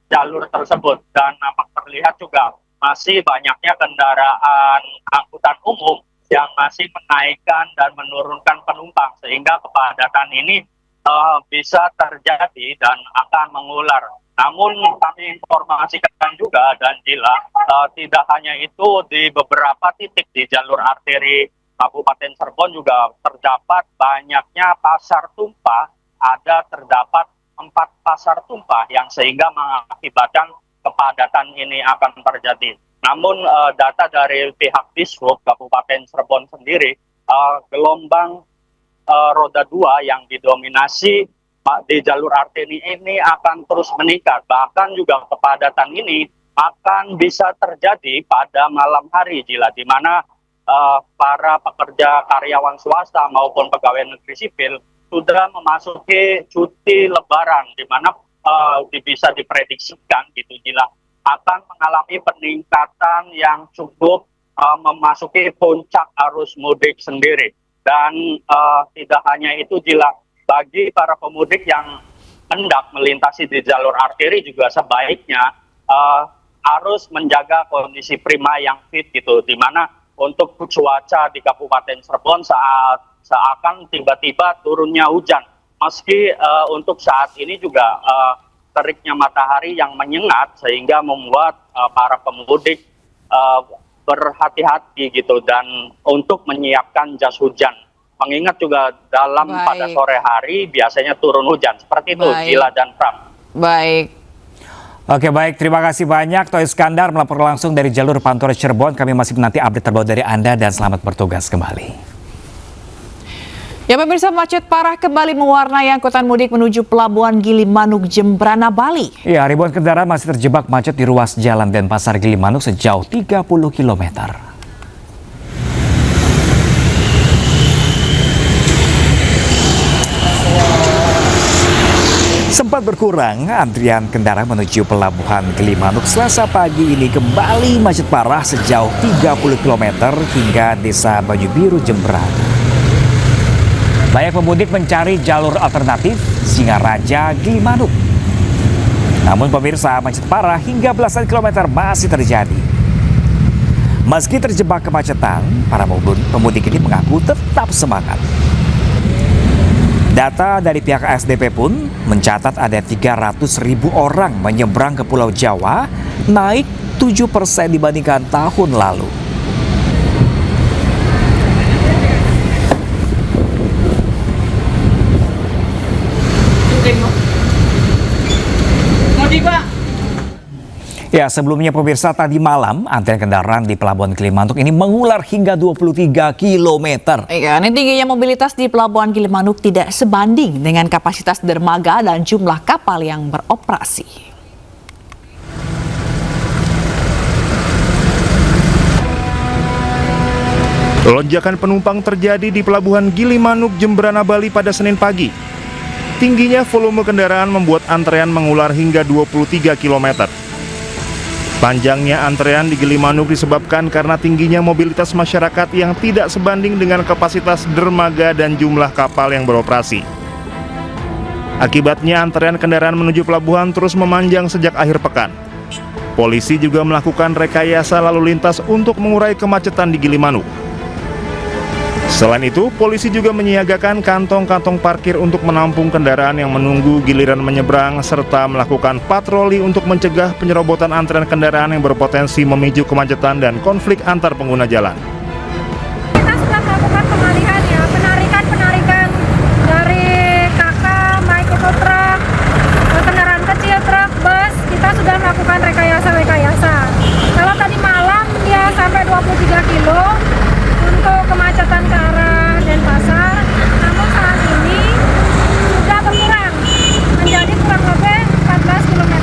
jalur tersebut. Dan nampak terlihat juga masih banyaknya kendaraan angkutan umum yang masih menaikkan dan menurunkan penumpang sehingga kepadatan ini bisa terjadi dan akan mengular. Namun kami informasikan juga dan Jila, tidak hanya itu, di beberapa titik di jalur arteri Kabupaten Cirebon juga terdapat banyaknya pasar tumpah. Terdapat 4 pasar tumpah yang sehingga mengakibatkan kepadatan ini akan terjadi. Namun data dari pihak Dishub Kabupaten Cirebon sendiri, gelombang roda 2 yang didominasi di jalur arteri ini akan terus meningkat. Bahkan juga kepadatan ini akan bisa terjadi pada malam hari, Jila, di mana para pekerja karyawan swasta maupun pegawai negeri sipil sudah memasuki cuti Lebaran, di mana bisa diprediksikan gitu, Jila, akan mengalami peningkatan yang cukup memasuki puncak arus mudik sendiri. Dan tidak hanya itu, Jila, bagi para pemudik yang hendak melintasi di jalur arteri juga sebaiknya harus menjaga kondisi prima yang fit gitu, di mana untuk cuaca di Kabupaten Cirebon saat seakan tiba-tiba turunnya hujan. Meski untuk saat ini juga teriknya matahari yang menyengat sehingga membuat para pemudik berhati-hati gitu dan untuk menyiapkan jas hujan. Mengingat juga pada sore hari biasanya turun hujan. Seperti itu, Gila dan Pram. Baik. Oke baik, terima kasih banyak Toy Iskandar melapor langsung dari jalur Pantura Cirebon. Kami masih menanti update terbaru dari Anda dan selamat bertugas kembali. Ya pemirsa, macet parah kembali mewarnai angkutan mudik menuju Pelabuhan Gilimanuk, Jembrana, Bali. Ya, ribuan kendaraan masih terjebak macet di ruas jalan Denpasar Gilimanuk sejauh 30 km. Sempat berkurang, antrian kendaraan menuju Pelabuhan Gilimanuk Selasa pagi ini kembali macet parah sejauh 30 km hingga Desa Baju Biru, Jembrana. Banyak pemudik mencari jalur alternatif Singaraja Gilimanuk. Namun pemirsa, macet parah hingga belasan kilometer masih terjadi. Meski terjebak kemacetan, para pemudik ini mengaku tetap semangat. Data dari pihak ASDP pun mencatat ada 300.000 orang menyeberang ke Pulau Jawa, naik 7% dibandingkan tahun lalu. Ya, sebelumnya pemirsa, tadi malam antrian kendaraan di Pelabuhan Gilimanuk ini mengular hingga 23 km. Ya, ini tingginya mobilitas di Pelabuhan Gilimanuk tidak sebanding dengan kapasitas dermaga dan jumlah kapal yang beroperasi. Lonjakan penumpang terjadi di Pelabuhan Gilimanuk, Jembrana, Bali pada Senin pagi. Tingginya volume kendaraan membuat antrean mengular hingga 23 km. Panjangnya antrean di Gilimanuk disebabkan karena tingginya mobilitas masyarakat yang tidak sebanding dengan kapasitas dermaga dan jumlah kapal yang beroperasi. Akibatnya antrean kendaraan menuju pelabuhan terus memanjang sejak akhir pekan. Polisi juga melakukan rekayasa lalu lintas untuk mengurai kemacetan di Gilimanuk. Selain itu, polisi juga menyiagakan kantong-kantong parkir untuk menampung kendaraan yang menunggu giliran menyeberang serta melakukan patroli untuk mencegah penyerobotan antrean kendaraan yang berpotensi memicu kemacetan dan konflik antar pengguna jalan. Kita sudah melakukan pengalihan ya, penarikan dari kakak, baik itu truk, kendaraan kecil, truk, bus, kita sudah melakukan rekayasa. Kalau tadi malam dia sampai 23 kilo untuk kemacetan ke arah Denpasar, namun saat ini sudah berkurang menjadi kurang lebih 14 km.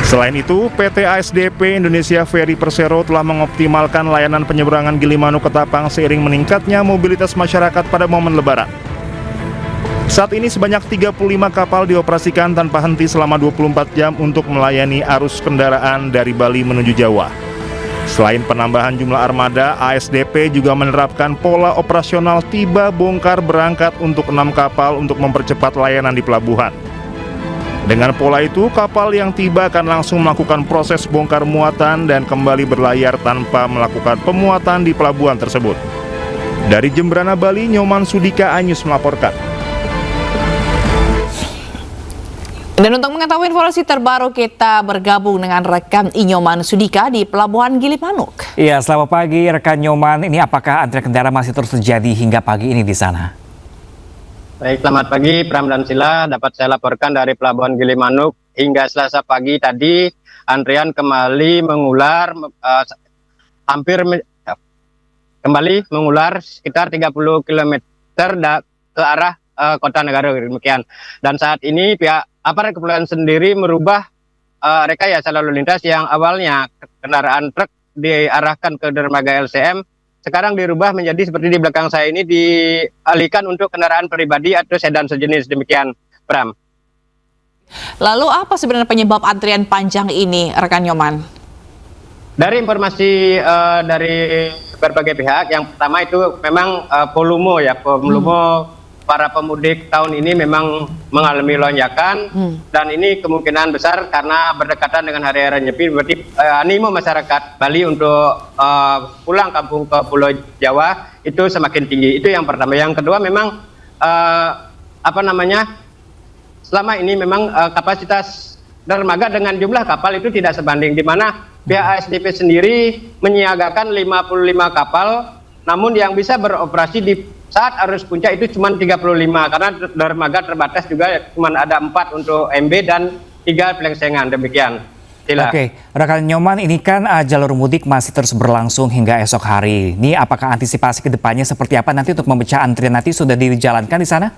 Selain itu, PT ASDP Indonesia Ferry Persero telah mengoptimalkan layanan penyeberangan Gilimanuk ke Tapang seiring meningkatnya mobilitas masyarakat pada momen Lebaran. Saat ini sebanyak 35 kapal dioperasikan tanpa henti selama 24 jam untuk melayani arus kendaraan dari Bali menuju Jawa. Selain penambahan jumlah armada, ASDP juga menerapkan pola operasional tiba bongkar berangkat untuk 6 kapal untuk mempercepat layanan di pelabuhan. Dengan pola itu, kapal yang tiba akan langsung melakukan proses bongkar muatan dan kembali berlayar tanpa melakukan pemuatan di pelabuhan tersebut. Dari Jembrana, Bali, Nyoman Sudika Anyus melaporkan. Dan untuk mengetahui informasi terbaru, kita bergabung dengan rekan Inyoman Sudika di Pelabuhan Gilimanuk. Iya, selamat pagi rekan Nyoman. Ini apakah antrian kendaraan masih terus terjadi hingga pagi ini di sana? Baik, selamat pagi Pram dan Sila. Dapat saya laporkan dari Pelabuhan Gilimanuk hingga Selasa pagi tadi antrian kembali mengular kembali mengular sekitar 30 km ke arah Kota Negara demikian. Dan saat ini pihak aparat kepolisian sendiri merubah rekayasa lalu lintas yang awalnya kendaraan truk diarahkan ke dermaga LCM, sekarang dirubah menjadi seperti di belakang saya ini, dialihkan untuk kendaraan pribadi atau sedan sejenis demikian, Pram. Lalu apa sebenarnya penyebab antrian panjang ini, rekan Nyoman? Dari informasi dari berbagai pihak, yang pertama itu memang volume para pemudik tahun ini memang mengalami lonjakan, dan ini kemungkinan besar karena berdekatan dengan hari raya Nyepi, berarti animo masyarakat Bali untuk pulang kampung ke Pulau Jawa itu semakin tinggi. Itu yang pertama. Yang kedua memang selama ini memang kapasitas dermaga dengan jumlah kapal itu tidak sebanding, di mana pihak ASDP sendiri menyiagakan 55 kapal, namun yang bisa beroperasi di saat arus puncak itu cuma 35 karena dermaga terbatas juga cuma ada 4 untuk MB dan 3 pelengsengan. Demikian. Sila. Oke, rekan Nyoman, ini kan jalur mudik masih terus berlangsung hingga esok hari. Ini apakah antisipasi ke depannya seperti apa nanti untuk memecah antrian nanti sudah dijalankan di sana?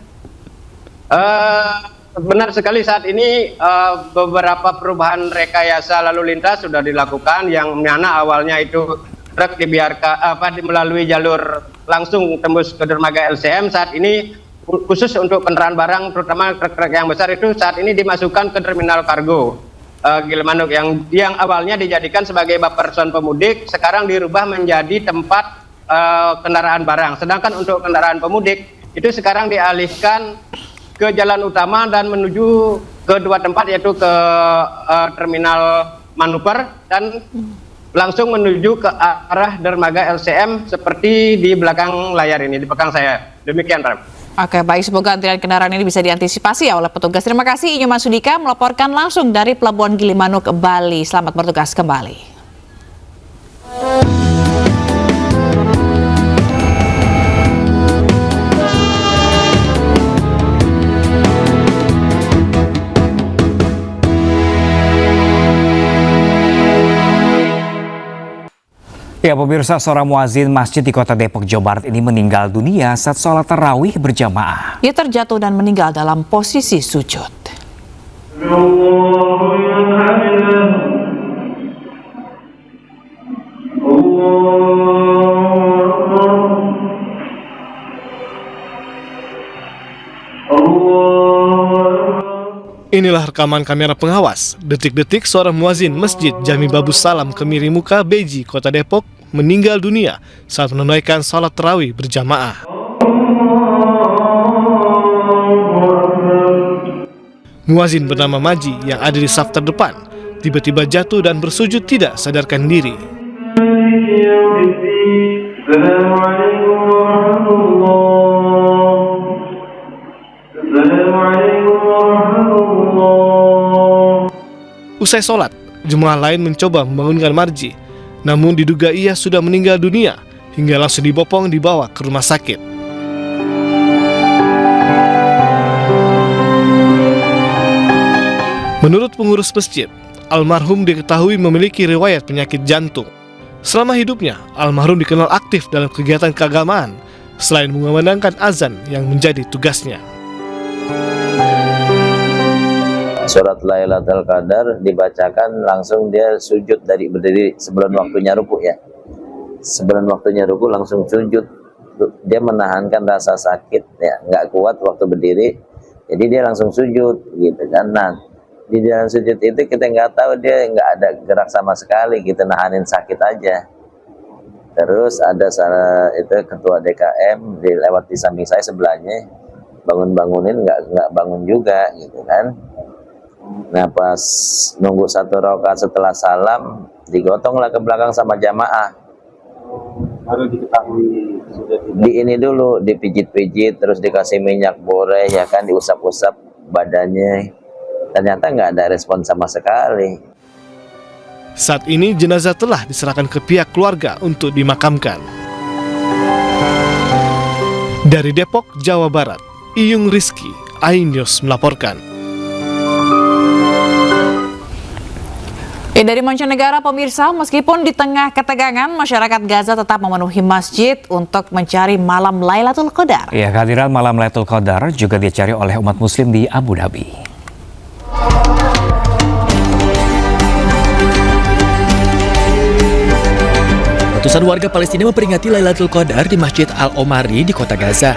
Benar sekali, saat ini beberapa perubahan rekayasa lalu lintas sudah dilakukan, yang mana awalnya itu truk dibiarkan melalui jalur langsung tembus ke dermaga LCM. Saat ini khusus untuk kendaraan barang terutama truk-truk yang besar itu saat ini dimasukkan ke terminal kargo Gilimanuk yang awalnya dijadikan sebagai buffer pemudik, sekarang dirubah menjadi tempat kendaraan barang. Sedangkan untuk kendaraan pemudik itu sekarang dialihkan ke jalan utama dan menuju ke 2 tempat, yaitu ke terminal manuver dan langsung menuju ke arah dermaga LCM seperti di belakang layar ini, di belakang saya. Demikian, Ram. Oke, baik, semoga antrian kendaraan ini bisa diantisipasi ya oleh petugas. Terima kasih Nyoman Sudika melaporkan langsung dari Pelabuhan Gilimanuk, Bali. Selamat bertugas kembali. Ya, pemirsa, seorang muazin masjid di Kota Depok, Jawa Barat ini meninggal dunia saat sholat tarawih berjamaah. Ia terjatuh dan meninggal dalam posisi sujud. Inilah rekaman kamera pengawas detik-detik seorang muazin Masjid Jami Babus Salam Kemirimuka, Beji, Kota Depok meninggal dunia saat menunaikan salat tarawih berjamaah. Muazin bernama Maji yang ada di saf terdepan tiba-tiba jatuh dan bersujud tidak sadarkan diri. Usai sholat, jemaah lain mencoba membangunkan Marji, namun diduga ia sudah meninggal dunia hingga langsung dibopong dibawa ke rumah sakit. Menurut pengurus masjid, almarhum diketahui memiliki riwayat penyakit jantung. Selama hidupnya, almarhum dikenal aktif dalam kegiatan keagamaan, selain mengumandangkan azan yang menjadi tugasnya. Surat Lailatul Qadar dibacakan langsung dia sujud dari berdiri sebelum waktunya ruku ya. Sebelum waktunya ruku langsung sujud. Dia menahankan rasa sakit ya, nggak kuat waktu berdiri. Jadi dia langsung sujud gitu kan. Nah, di dalam sujud itu kita nggak tahu dia nggak ada gerak sama sekali, kita nahanin sakit aja. Terus ada salah itu ketua DKM lewat di samping saya sebelahnya, bangunin nggak bangun juga gitu kan. Nah, pas nunggu 1 rakaat setelah salam digotonglah ke belakang sama jamaah. Baru diketahui sudah di ini dulu dipijit-pijit, terus dikasih minyak boreh ya kan, diusap-usap badannya. Ternyata nggak ada respon sama sekali. Saat ini jenazah telah diserahkan ke pihak keluarga untuk dimakamkan. Dari Depok, Jawa Barat, Iyung Rizky, iNews melaporkan. Dari mancanegara, pemirsa, meskipun di tengah ketegangan, masyarakat Gaza tetap memenuhi masjid untuk mencari malam Lailatul Qadar. Ya, kehadiran malam Lailatul Qadar juga dicari oleh umat muslim di Abu Dhabi. Ratusan warga Palestina memperingati Lailatul Qadar di Masjid Al-Omari di kota Gaza.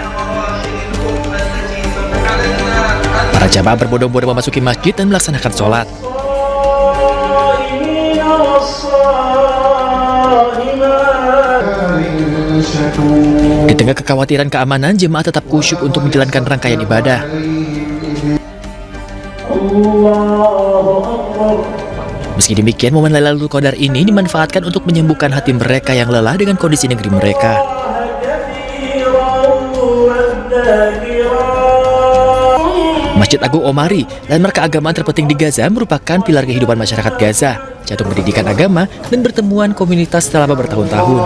Para jamaah berbondong-bondong memasuki masjid dan melaksanakan sholat. Di tengah kekhawatiran keamanan, jemaah tetap khusyuk untuk menjalankan rangkaian ibadah. Meski demikian, momen Lailatul Qadar ini dimanfaatkan untuk menyembuhkan hati mereka yang lelah dengan kondisi negeri mereka. Masjid Agung Omari, landmark keagamaan terpenting di Gaza, merupakan pilar kehidupan masyarakat Gaza, jantung pendidikan agama, dan pertemuan komunitas selama bertahun-tahun.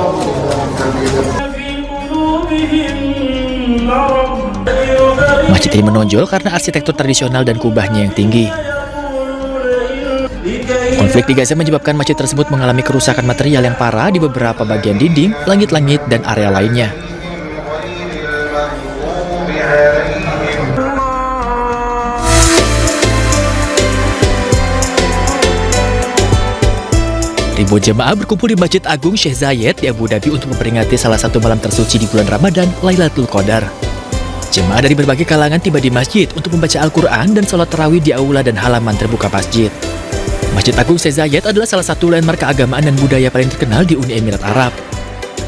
ini menonjol karena arsitektur tradisional dan kubahnya yang tinggi. Konflik di Gaza menyebabkan masjid tersebut mengalami kerusakan material yang parah di beberapa bagian dinding, langit-langit, dan area lainnya. Ribuan jemaah berkumpul di Masjid Agung Sheikh Zayed di Abu Dhabi untuk memperingati salah satu malam tersuci di bulan Ramadan, Lailatul Qadar. Jemaah dari berbagai kalangan tiba di masjid untuk membaca Al-Quran dan sholat tarawih di aula dan halaman terbuka masjid. Masjid Agung Sheikh Zayed adalah salah satu landmark keagamaan dan budaya paling terkenal di Uni Emirat Arab.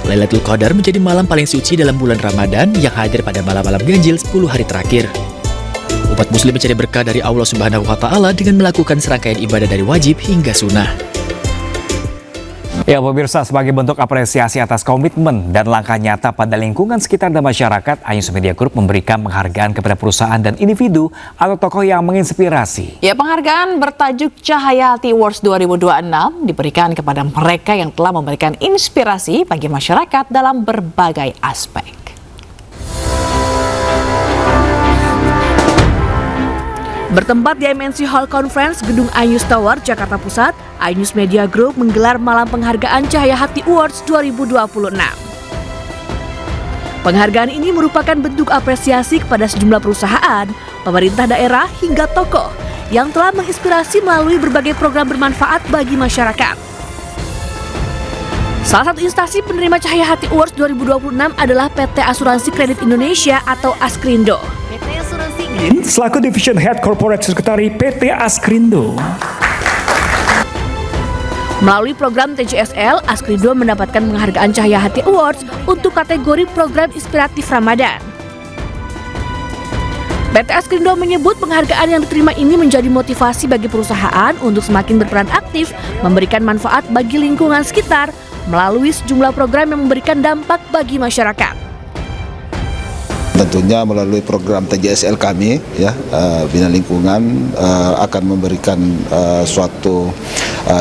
Lailatul Qadar menjadi malam paling suci dalam bulan Ramadan yang hadir pada malam-malam ganjil 10 hari terakhir. Umat muslim mencari berkah dari Allah Subhanahu wa Ta'ala dengan melakukan serangkaian ibadah dari wajib hingga sunnah. Ya pemirsa, sebagai bentuk apresiasi atas komitmen dan langkah nyata pada lingkungan sekitar dan masyarakat, Ayus Media Group memberikan penghargaan kepada perusahaan dan individu atau tokoh yang menginspirasi. Ya, penghargaan bertajuk Cahaya Hati Awards 2026 diberikan kepada mereka yang telah memberikan inspirasi bagi masyarakat dalam berbagai aspek. Bertempat di MNC Hall Conference Gedung Ayus Tower, Jakarta Pusat, Ayus Media Group menggelar Malam Penghargaan Cahaya Hati Awards 2026. Penghargaan ini merupakan bentuk apresiasi kepada sejumlah perusahaan, pemerintah daerah, hingga tokoh yang telah menginspirasi melalui berbagai program bermanfaat bagi masyarakat. Salah satu instansi penerima Cahaya Hati Awards 2026 adalah PT Asuransi Kredit Indonesia atau Askrindo. Selaku Division Head Corporate Secretary PT Askrindo. Melalui program TJSL, Askrindo mendapatkan penghargaan Cahaya Hati Awards untuk kategori program inspiratif Ramadan. PT Askrindo menyebut penghargaan yang diterima ini menjadi motivasi bagi perusahaan untuk semakin berperan aktif, memberikan manfaat bagi lingkungan sekitar, melalui sejumlah program yang memberikan dampak bagi masyarakat. Tentunya melalui program TJSL kami, ya, Bina Lingkungan akan memberikan suatu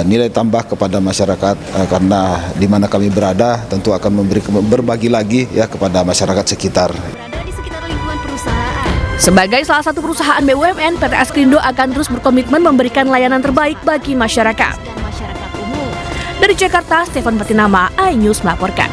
nilai tambah kepada masyarakat karena di mana kami berada tentu akan berbagi lagi ya kepada masyarakat sekitar. Sebagai salah satu perusahaan BUMN, PT Askrindo akan terus berkomitmen memberikan layanan terbaik bagi masyarakat. Dari Jakarta, Stefan Patinama, iNews melaporkan.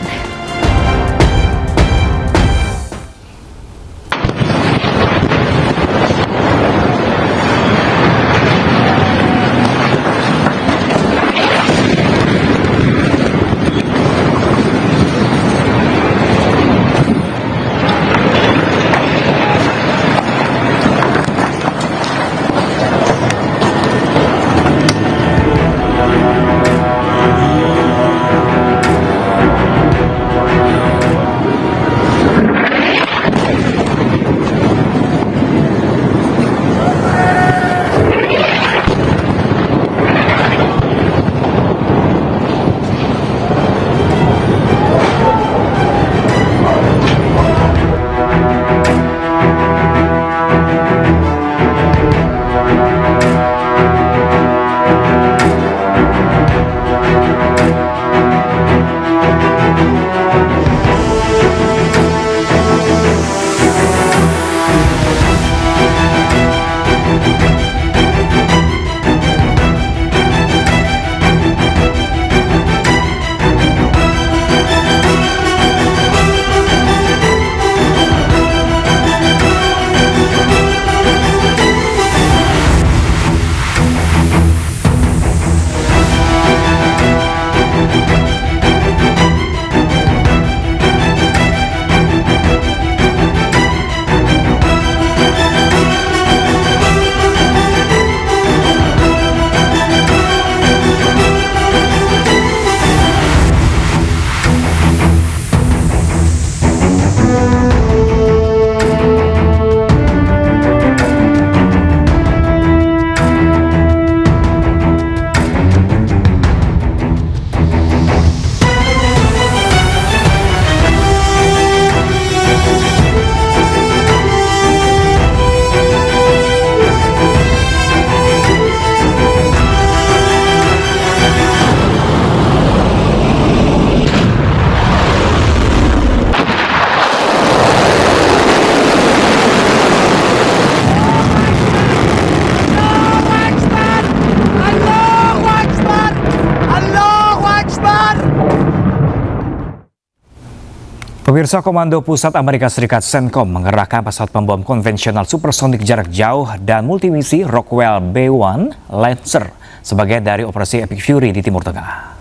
Pemirsa, Komando Pusat Amerika Serikat CENTCOM mengerahkan pesawat pembom konvensional supersonik jarak jauh dan multimisi Rockwell B-1 Lancer sebagai dari operasi Epic Fury di Timur Tengah.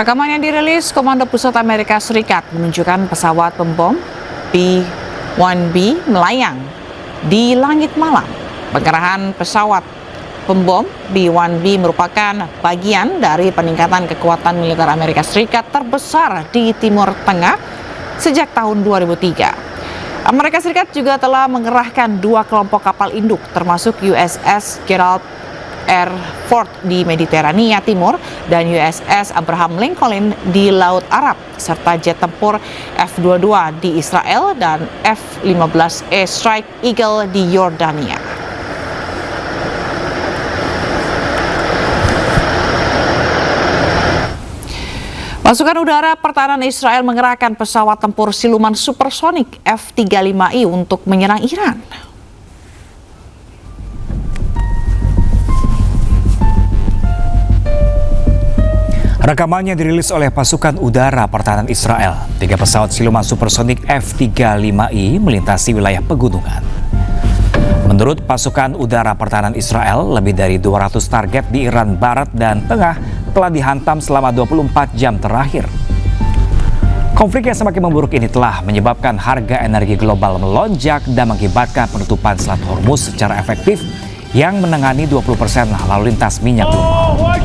Rekaman yang dirilis Komando Pusat Amerika Serikat menunjukkan pesawat pembom B-1B melayang di langit malam. Pengerahan pesawat pembom B-1B merupakan bagian dari peningkatan kekuatan militer Amerika Serikat terbesar di Timur Tengah sejak tahun 2003. Amerika Serikat juga telah mengerahkan 2 kelompok kapal induk termasuk USS Gerald R. Ford di Mediterania Timur dan USS Abraham Lincoln di Laut Arab, serta jet tempur F-22 di Israel dan F-15E Strike Eagle di Yordania. Pasukan Udara Pertahanan Israel mengerahkan pesawat tempur siluman supersonik F-35I untuk menyerang Iran. Rekamannya dirilis oleh pasukan udara pertahanan Israel. 3 pesawat siluman supersonik F-35I melintasi wilayah pegunungan. Menurut pasukan udara pertahanan Israel, lebih dari 200 target di Iran Barat dan Tengah telah dihantam selama 24 jam terakhir. Konflik yang semakin memburuk ini telah menyebabkan harga energi global melonjak dan mengakibatkan penutupan Selat Hormuz secara efektif yang menangani 20% lalu lintas minyak global.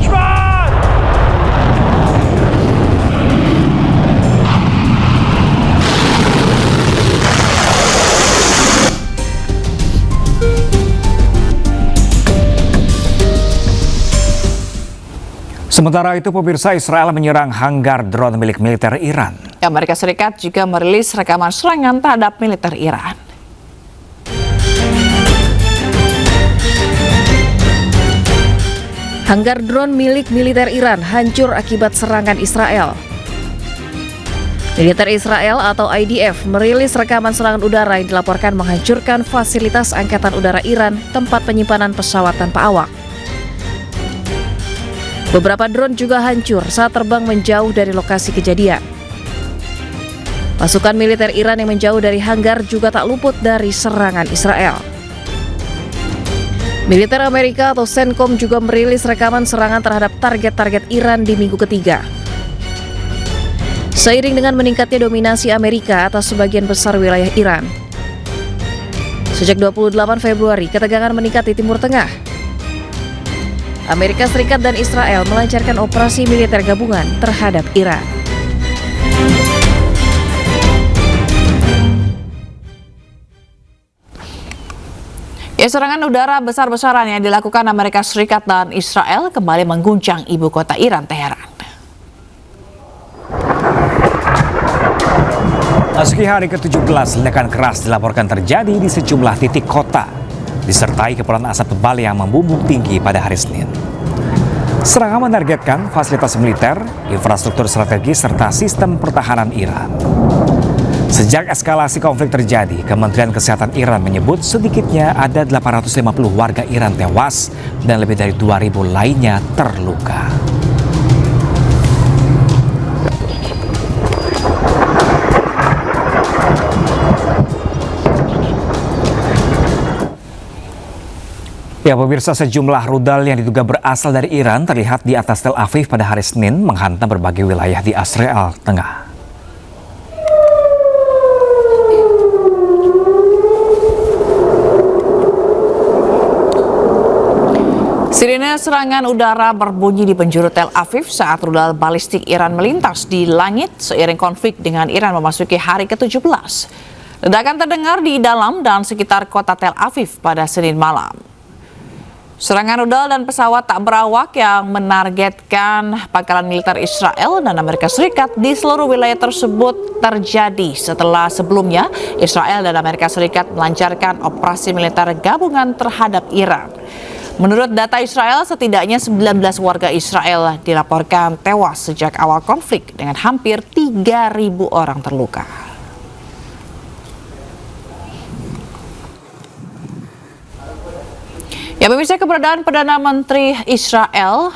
Sementara itu, pemirsa, Israel menyerang hanggar drone milik militer Iran. Amerika Serikat juga merilis rekaman serangan terhadap militer Iran. Hanggar drone milik militer Iran hancur akibat serangan Israel. Militer Israel atau IDF merilis rekaman serangan udara yang dilaporkan menghancurkan fasilitas Angkatan Udara Iran, tempat penyimpanan pesawat tanpa awak. Beberapa drone juga hancur saat terbang menjauh dari lokasi kejadian. Pasukan militer Iran yang menjauh dari hanggar juga tak luput dari serangan Israel. Militer Amerika atau CENTCOM juga merilis rekaman serangan terhadap target-target Iran di minggu ketiga. Seiring dengan meningkatnya dominasi Amerika atas sebagian besar wilayah Iran. Sejak 28 Februari, ketegangan meningkat di Timur Tengah. Amerika Serikat dan Israel melancarkan operasi militer gabungan terhadap Iran. Serangan udara besar-besaran yang dilakukan Amerika Serikat dan Israel kembali mengguncang ibu kota Iran, Teheran. Meski hari ke-17, ledakan keras dilaporkan terjadi di sejumlah titik kota, disertai kepulan asap tebal yang membumbung tinggi pada hari Senin. Serangan menargetkan fasilitas militer, infrastruktur strategis, serta sistem pertahanan Iran. Sejak eskalasi konflik terjadi, Kementerian Kesehatan Iran menyebut sedikitnya ada 850 warga Iran tewas dan lebih dari 2.000 lainnya terluka. Ya, pemirsa, sejumlah rudal yang diduga berasal dari Iran terlihat di atas Tel Aviv pada hari Senin menghantam berbagai wilayah di Israel Tengah. Sirine serangan udara berbunyi di penjuru Tel Aviv saat rudal balistik Iran melintas di langit seiring konflik dengan Iran memasuki hari ke-17. Ledakan terdengar di dalam dan sekitar kota Tel Aviv pada Senin malam. Serangan rudal dan pesawat tak berawak yang menargetkan pangkalan militer Israel dan Amerika Serikat di seluruh wilayah tersebut terjadi setelah sebelumnya Israel dan Amerika Serikat melancarkan operasi militer gabungan terhadap Iran. Menurut data Israel, setidaknya 19 warga Israel dilaporkan tewas sejak awal konflik dengan hampir 3.000 orang terluka. Ya, pemirsa, keberadaan Perdana Menteri Israel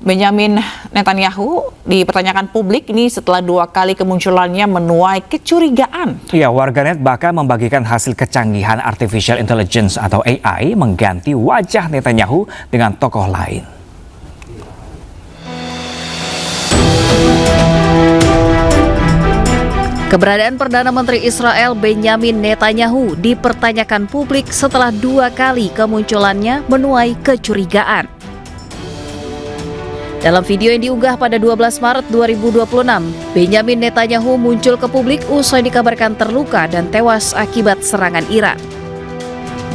Benyamin Netanyahu dipertanyakan publik ini setelah 2 kali kemunculannya menuai kecurigaan. Ya, warganet bahkan membagikan hasil kecanggihan artificial intelligence atau AI mengganti wajah Netanyahu dengan tokoh lain. Keberadaan Perdana Menteri Israel Benyamin Netanyahu dipertanyakan publik setelah 2 kali kemunculannya menuai kecurigaan. Dalam video yang diunggah pada 12 Maret 2026, Benyamin Netanyahu muncul ke publik usai dikabarkan terluka dan tewas akibat serangan Iran.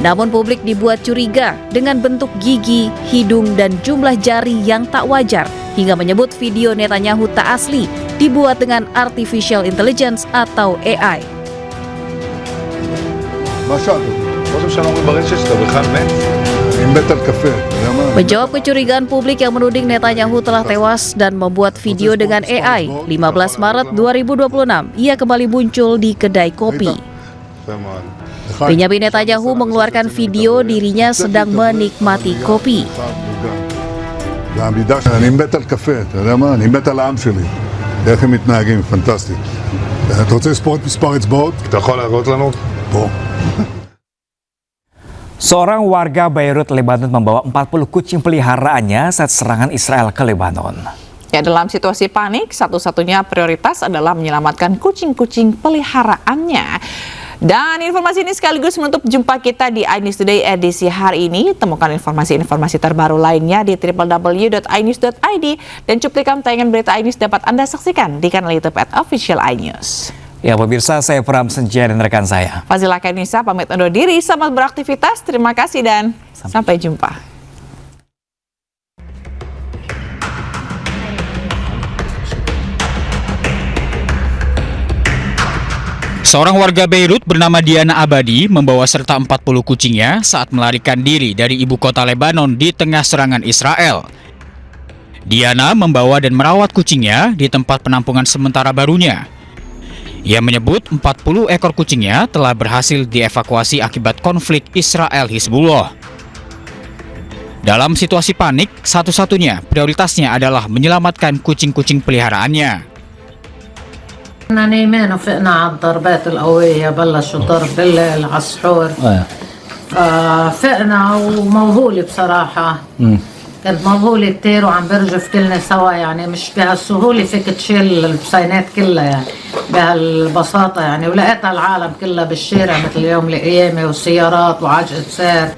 Namun publik dibuat curiga dengan bentuk gigi, hidung, dan jumlah jari yang tak wajar, hingga menyebut video Netanyahu tak asli, dibuat dengan artificial intelligence atau AI. Menjawab kecurigaan publik yang menuding Netanyahu telah tewas dan membuat video dengan AI, 15 Maret 2026, ia kembali muncul di kedai kopi. Benyamin Netanyahu mengeluarkan video dirinya sedang menikmati kopi. אני מת על קפה, אתה יודע מה? אני מת על העם שלי. איך הם מתנהגים, פנטסטי. אתה רוצה לספור את מספר אצבעות? אתה יכול להראות לנו? פה. Seorang warga Beirut, Lebanon membawa 40 kucing peliharaannya saat serangan Israel ke Lebanon. Ya, dalam situasi panik, satu-satunya prioritas adalah menyelamatkan kucing-kucing peliharaannya. Dan informasi ini sekaligus menutup jumpa kita di iNews Today edisi hari ini. Temukan informasi-informasi terbaru lainnya di www.inews.id dan cuplikan tayangan berita iNews dapat Anda saksikan di kanal YouTube @official iNews. Ya pemirsa, saya Pram Senja dan rekan saya Fazila Kainisa pamit undur diri. Selamat beraktivitas, terima kasih dan sampai jumpa. Seorang warga Beirut bernama Diana Abadi membawa serta 40 kucingnya saat melarikan diri dari ibu kota Lebanon di tengah serangan Israel. Diana membawa dan merawat kucingnya di tempat penampungan sementara barunya. Ia menyebut 40 ekor kucingnya telah berhasil dievakuasi akibat konflik Israel-Hizbullah. Dalam situasi panik, satu-satunya prioritasnya adalah menyelamatkan kucing-kucing peliharaannya. احنا نايمين وفقنا على الضربات القوية بلشوا ضرب بالليل على السحور فقنا وموهولة بصراحة كنت موهولة كتير وعم برجف كلنا سوا يعني مش بهالسهولة فيك تشيل البسينات كلها يعني بهالبساطة يعني ولقيتها العالم كلها بالشارع مثل يوم القيامة والسيارات وعجقة سير.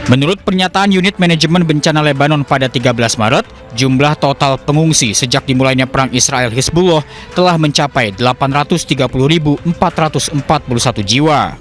Menurut pernyataan Unit Manajemen Bencana Lebanon pada 13 Maret, jumlah total pengungsi sejak dimulainya perang Israel-Hizbullah telah mencapai 830.441 jiwa.